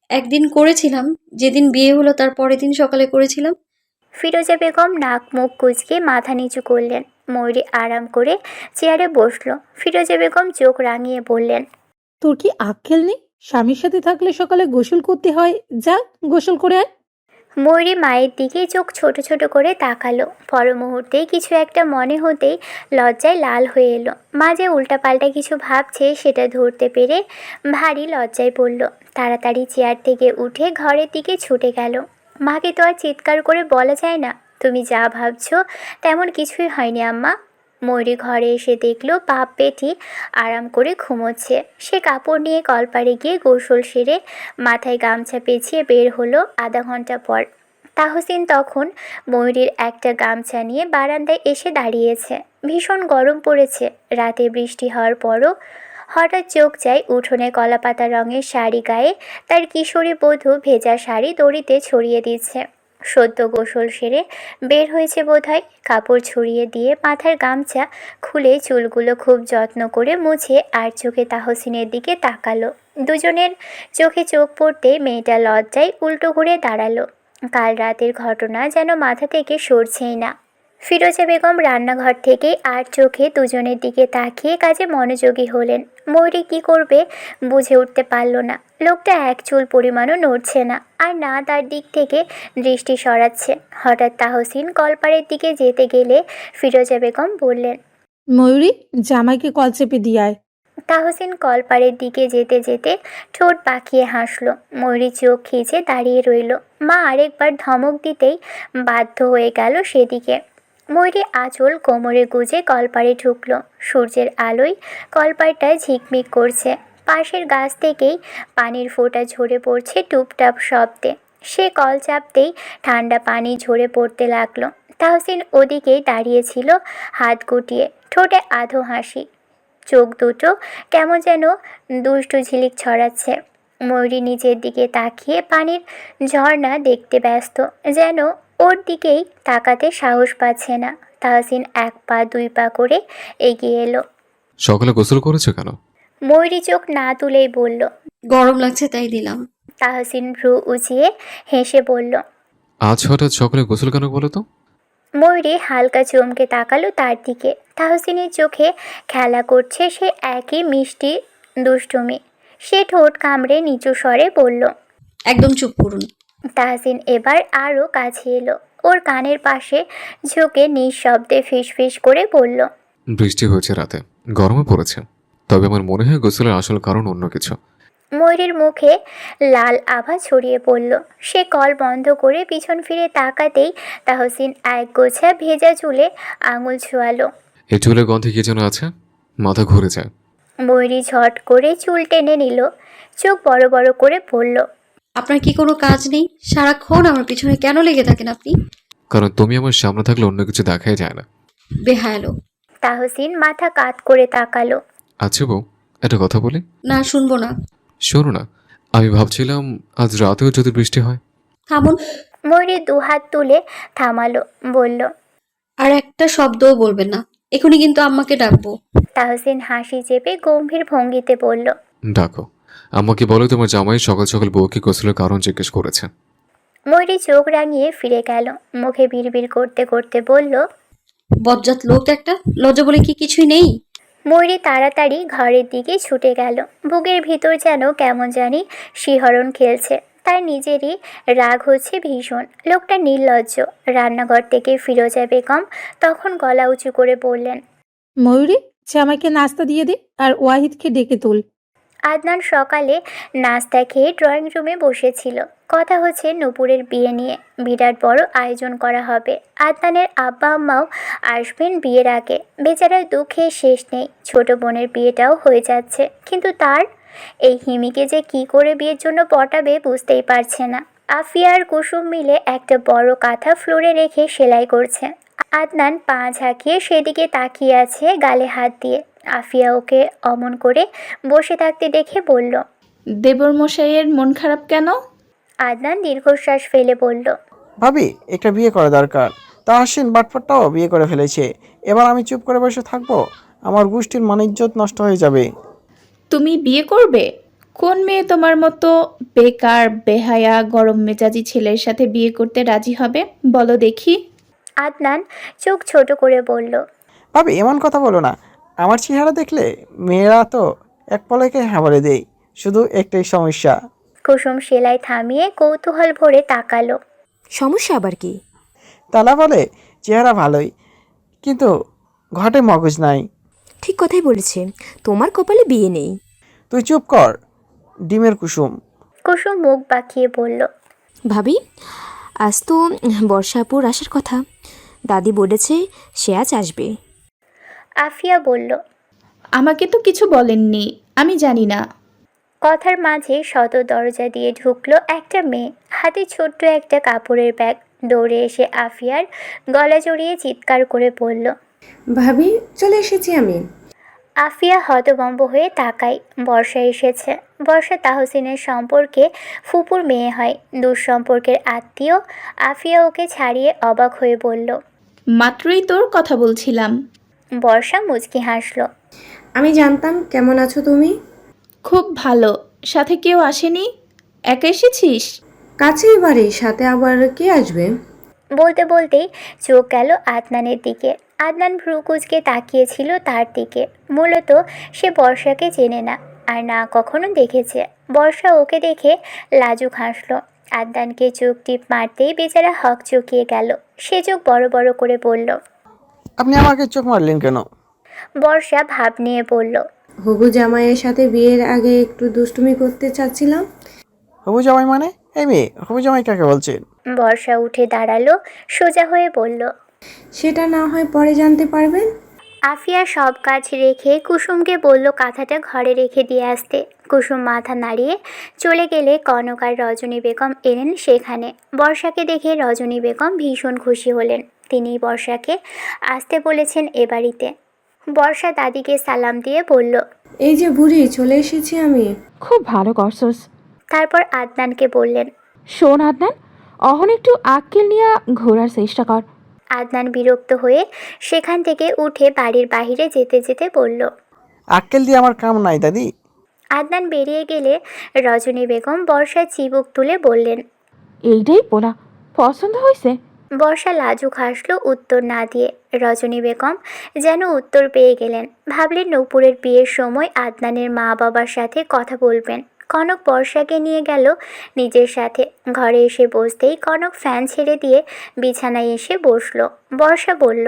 একদিন করেছিলাম, যেদিন বিয়ে হলো তার পরের দিন সকালে করেছিলাম। ফিরোজা বেগম নাক মুখ কুঁচকে মাথা নিচু করলেন। ময়ূরী আরাম করে চেয়ারে বসলো। ফিরোজা বেগম চোখ রাঙিয়ে বললেন, তোর কি আক্কেল নেই? স্বামীর সাথে থাকলে সকালে গোসল করতে হয়, যা গোসল করে আয়। ময়ূরী মায়ের দিকে চোখ ছোট ছোট করে তাকালো। পর মুহূর্তেই কিছু একটা মনে হতেই লজ্জায় লাল হয়ে এলো। মা যে উল্টাপাল্টা কিছু ভাবছে সেটা ধরতে পেরে ভারী লজ্জায় পড়ল। তাড়াতাড়ি চেয়ার থেকে উঠে ঘরের দিকে ছুটে গেল। মাকে তো আর চিৎকার করে বলা যায় না, তুমি যা ভাবছো তেমন কিছুই হয়নি আম্মা। ময়ূরী ঘরে এসে দেখলো বাপ বেটি আরাম করে ঘুমোচ্ছে। সে কাপড় নিয়ে কলপারে গিয়ে গোসল সেরে মাথায় গামছা পেঁচিয়ে বের হলো আধা ঘন্টা পর। তাহসিন তখন ময়ূরীর একটা গামছা নিয়ে বারান্দায় এসে দাঁড়িয়েছে। ভীষণ গরম পড়েছে। রাতে বৃষ্টি হওয়ার পরও হঠাৎ চোখ যায় উঠোনে কলাপাতা রঙের শাড়ি গায়ে তার কিশোরী বধূ ভেজা শাড়ি দড়িতে ছড়িয়ে দিচ্ছে। সদ্য গোসল সেরে বের হয়েছে বোধহয়। কাপড় ছড়িয়ে দিয়ে মাথার গামছা খুলে চুলগুলো খুব যত্ন করে মুছে আর চোখে তাহসিনের দিকে তাকালো। দুজনের চোখে চোখ পড়তে মেয়েটা লজ্জায় উল্টো ঘুরে দাঁড়ালো। কাল রাতের ঘটনা যেন মাথা থেকে সরছেই না। ফিরোজা বেগম রান্নাঘর থেকে আর চোখে দুজনের দিকে তাকিয়ে কাজে মনোযোগী হলেন। ময়ূরী কী করবে বুঝে উঠতে পারল না। লোকটা এক চুল পরিমাণও নড়ছে না, আর না তার দিক থেকে দৃষ্টি সরাচ্ছে। হঠাৎ তাহসিন কলপাড়ের দিকে যেতে গেলে ফিরোজা বেগম বললেন, ময়ূরী, জামাইকে কল চেপে দিয়ে আয়। তাহসিন কলপাড়ের দিকে যেতে যেতে ঠোঁট পাকিয়ে হাসল। ময়ূরী চোখ খিচে দাঁড়িয়ে রইল। মা আরেকবার ধমক দিতেই বাধ্য হয়ে গেল সেদিকে। ময়ূরী আঁচল কোমরে গুজে কলপাড়ে ঢুকলো। সূর্যের আলোয় কলপাড়টা ঝিকমিক করছে। পাশের গাছ থেকেই পানির ফোঁটা ঝরে পড়ছে টুপটাপ শব্দে। সে কল চাপতেই ঠান্ডা পানি ঝরে পড়তে লাগলো। তাহসিন ওদিকেই দাঁড়িয়েছিল হাত গুটিয়ে, ঠোঁটে আধো হাসি, চোখ দুটো কেমন যেন দুষ্টু ঝিলিক ছড়াচ্ছে। ময়ূরী নিচের দিকে তাকিয়ে পানির ঝর্ণা দেখতে ব্যস্ত, যেন ওর দিকেই তাকাতে সাহস পাচ্ছে না। তাহসিন 1 পা 2 পা করে এগিয়ে এলো। সকালে গোসল করেছো কেন? ময়ূরী চোখ না তুলেই বলল। গরম লাগছে তাই দিলাম। তাহসিন ভ্রু উঁচিয়ে হেসে বলল। আজ হঠাৎ সকালে গোসল কেন বলো তো? ময়ূরী হালকা চমকে তাকালো তার দিকে। তাহসিনের চোখে খেলা করছে সে একই মিষ্টি দুষ্টুমি। সে ঠোঁট কামড়ে নিচু স্বরে বলল। একদম চুপ করুন। তাহসিন এবার আরও কাছে এলো, ওর কানের পাশে ঝুঁকে নিঃশব্দে ফিসফিস করে বলল। বৃষ্টি হয়েছে রাতে, গরমে পড়েছে, তবে আমার মনে হয় গোসলের আসল কারণ অন্য কিছু। ময়ূরীর মুখে লাল আভা ছড়িয়ে পড়ল। সে কল বন্ধ করে পিছন ফিরে তাকাতেই তাহসিন এক গোছা ভেজা চুলে আঙুল ছোয়ালো। এই চুলের গন্ধে কি যেন আছে, মাথা ঘুরে যায়। ময়ূরী ঝট করে চুল টেনে নিল, চোখ বড় বড় করে পড়ল। আপনার কি কোনো কাজ নেই? সারাক্ষণ আমার পিছনে কেন লেগে থাকেন আপনি? কারণ তুমি আমার সামনে থাকলে অন্য কিছু দেখাই যায় না। বেহায়ালো। তাহসিন মাথা কাত করে তাকালো। আচ্ছা বউ, একটা কথা বলি? না, শুনবো না। শোনো না, আমি ভাবছিলাম আজ রাতেও যদি বৃষ্টি হয়। থামুন। ময়ূরী 2 হাত তুলে থামালো, বলল। আর একটা শব্দও বলবেন না, এখনই কিন্তু আম্মাকে ডাকবো। তাহসিন হাসি চেপে গম্ভীর ভঙ্গিতে বলল। ডাকো আমাকে, বলো তোমার জামাই সকাল সকাল বউকে গোসলের কারণ জিজ্ঞেস করেছে। ময়ূরী চোখ রাঙিয়ে ফিরে গেল, মুখে বিড়বিড় করতে করতে বলল। বজ্জাত লোক একটা, লজ্জা বলে কি কিছুই নেই? ময়ূরী তাড়াতাড়ি ঘরের দিকে ছুটে গেল। বুকের ভিতর যেন কেমন জানি শিহরণ খেলছে। তার নিজেরই রাগ হচ্ছে ভীষণ। লোকটা নির্লজ্জ। রান্নাঘর থেকে ফিরোজা বেগম তখন গলা উঁচু করে বললেন। ময়ূরী, জামাইকে নাস্তা দিয়ে দে আর ওয়াহিদকে ডেকে তুল। আদনান সকালে নাস্তা খেয়ে ড্রয়িং রুমে বসেছিল। কথা হচ্ছে নূপুরের বিয়ে নিয়ে। বিরাট বড় আয়োজন করা হবে। আদনানের আব্বা আম্মাও আসবেন বিয়ের আগে। বেচারার দুঃখে শেষ নেই। ছোট বোনের বিয়েটাও হয়ে যাচ্ছে, কিন্তু তার এই হিমিকে যে কি করে বিয়ের জন্য পটাবে বুঝতেই পারছে না। আফিয়া আর কুসুম মিলে একটা বড় কাঁথা ফ্লোরে রেখে সেলাই করছে। আদনান পা ঝাঁকিয়ে সেদিকে তাকিয়ে আছে গালে হাত দিয়ে। আফিয়া ওকে অমন করে বসে থাকতে দেখে বলল। দেবর মশাইয়ের মন খারাপ কেন? আদনান দীর্ঘশ্বাস ফেলে বলল। ভাবি, একটা বিয়ে করা দরকার। তাহসিন বাটপারটাও বিয়ে করে ফেলেছে। এবার আমি চুপ করে বসে থাকবো? আমার গোষ্ঠীর মানিজ্যত নষ্ট হয়ে যাবে। তুমি বিয়ে করবে? কোন মেয়ে তোমার মতো বেকার বেহায়া গরম মেজাজি ছেলের সাথে বিয়ে করতে রাজি হবে বলো দেখি? আদনান চোখ ছোট করে বলল। ভাবি, এমন কথা বলো না। আমার চেহারা দেখলে মেয়েরা তো এক পলকে হ্যাঁ বলে দেয়। শুধু একটাই সমস্যা। কুসুম সেলাই থামিয়ে কৌতূহল ভরে তাকালো। সমস্যা আবার কি? তালা বলে চেহারা ভালোই, কিন্তু ঘটে মগজ নাই। ঠিক কথাই বলেছে, তোমার কপালে বিয়ে নেই। তুই চুপ কর, ডিমের কুসুম। কুসুম মুখ বাঁকিয়ে বলল। ভাবি, আজ তো বর্ষাপুর আসার কথা। দাদি বলেছে সে আজ আসবে। আফিয়া বলল। আমাকে তো কিছু বলেননি, আমি জানি না। কথার মাঝে সদর দরজা দিয়ে ঢুকলো একটা মেয়ে, হাতে ছোট্ট একটা কাপড়ের ব্যাগ। দৌড়ে এসে আফিয়ার গলা জড়িয়ে চিৎকার করে বলল। ভাবি, চলে এসেছি আমি। আফিয়া হতভম্ব হয়ে তাকায়। বর্ষা এসেছে। বর্ষা তাহসিনের সম্পর্কে ফুপুর মেয়ে হয়, দুঃসম্পর্কের আত্মীয়। আফিয়া ওকে ছাড়িয়ে অবাক হয়ে বলল। মাত্রই তোর কথা বলছিলাম। বর্ষা মুচকি হাসলো। আমি জানতাম। কেমন আছো তুমি? খুব ভালো। সাথে কেউ আসেনি? একা এসেছিস? কাছেই বাড়ি, সাথে আবার কে আসবে? বলতে বলতেই চোখ গেল আদনানের দিকে। আদনান ভ্রু কুঁচকে তাকিয়েছিল তার দিকে। মূলত সে বর্ষাকে চেনে না, আর না কখনো দেখেছে। বর্ষা ওকে দেখে লাজুক হাসলো। আদনানকে চোখ টিপ মারতেই বেচারা হক চকিয়ে গেল। সে চোখ বড় বড় করে বলল। আপনি আমাকে চোখ মারলেন কেন? বর্ষা ভাব নিয়ে বলল। হবু জামাইয়ের সাথে বিয়ের আগে একটু দুষ্টুমি করতে চাচ্ছিলাম। হবু জামাই মানে? এই মেয়ে, হবু জামাই কাকে বলছেন? বর্ষা উঠে দাঁড়ালো, সোজা হয়ে বলল। সেটা না হয় পরে জানতে পারবেন। আফিয়া সব কাজ রেখে কুসুমকে বলল কাঁথাটা ঘরে রেখে দিয়ে আসতে। কুসুম মাথা নাড়িয়ে চলে গেলে কনক আর রজনী বেগম এলেন সেখানে। বর্ষাকে দেখে রজনী বেগম ভীষণ খুশি হলেন। তিনি বর্ষাকে আসতে বলেছেন এ বাড়িতে। বর্ষা দাদিকে সালাম দিয়ে বলল, এই যে বুড়ি, চলে এসেছি আমি। খুব ভালো করছস। তারপর আদনানকে বললেন, শোন আদনান, অহন একটু আক্কেল নিয়ে ঘোরার চেষ্টা কর। আদনান বিরক্ত হয়ে সেখান থেকে উঠে বাড়ির বাইরে যেতে যেতে বলল। আক্কেল দিয়ে আমার কাম নাই দাদি। আদনান বেরিয়ে গেলে রজনী বেগম বর্ষার চিবুক তুলে বললেন, এইটাই পোলা পছন্দ হয়েছে। বর্ষা লাজুক হাসল উত্তর না দিয়ে। রজনী বেগম যেন উত্তর পেয়ে গেলেন। ভাবলেন নূপুরের বিয়ের সময় আদনানের মা বাবার সাথে কথা বলবেন। কনক বর্ষাকে নিয়ে গেল নিজের সাথে। ঘরে এসে বসতেই কনক ফ্যান ছেড়ে দিয়ে বিছানায় এসে বসলো। বর্ষা বলল,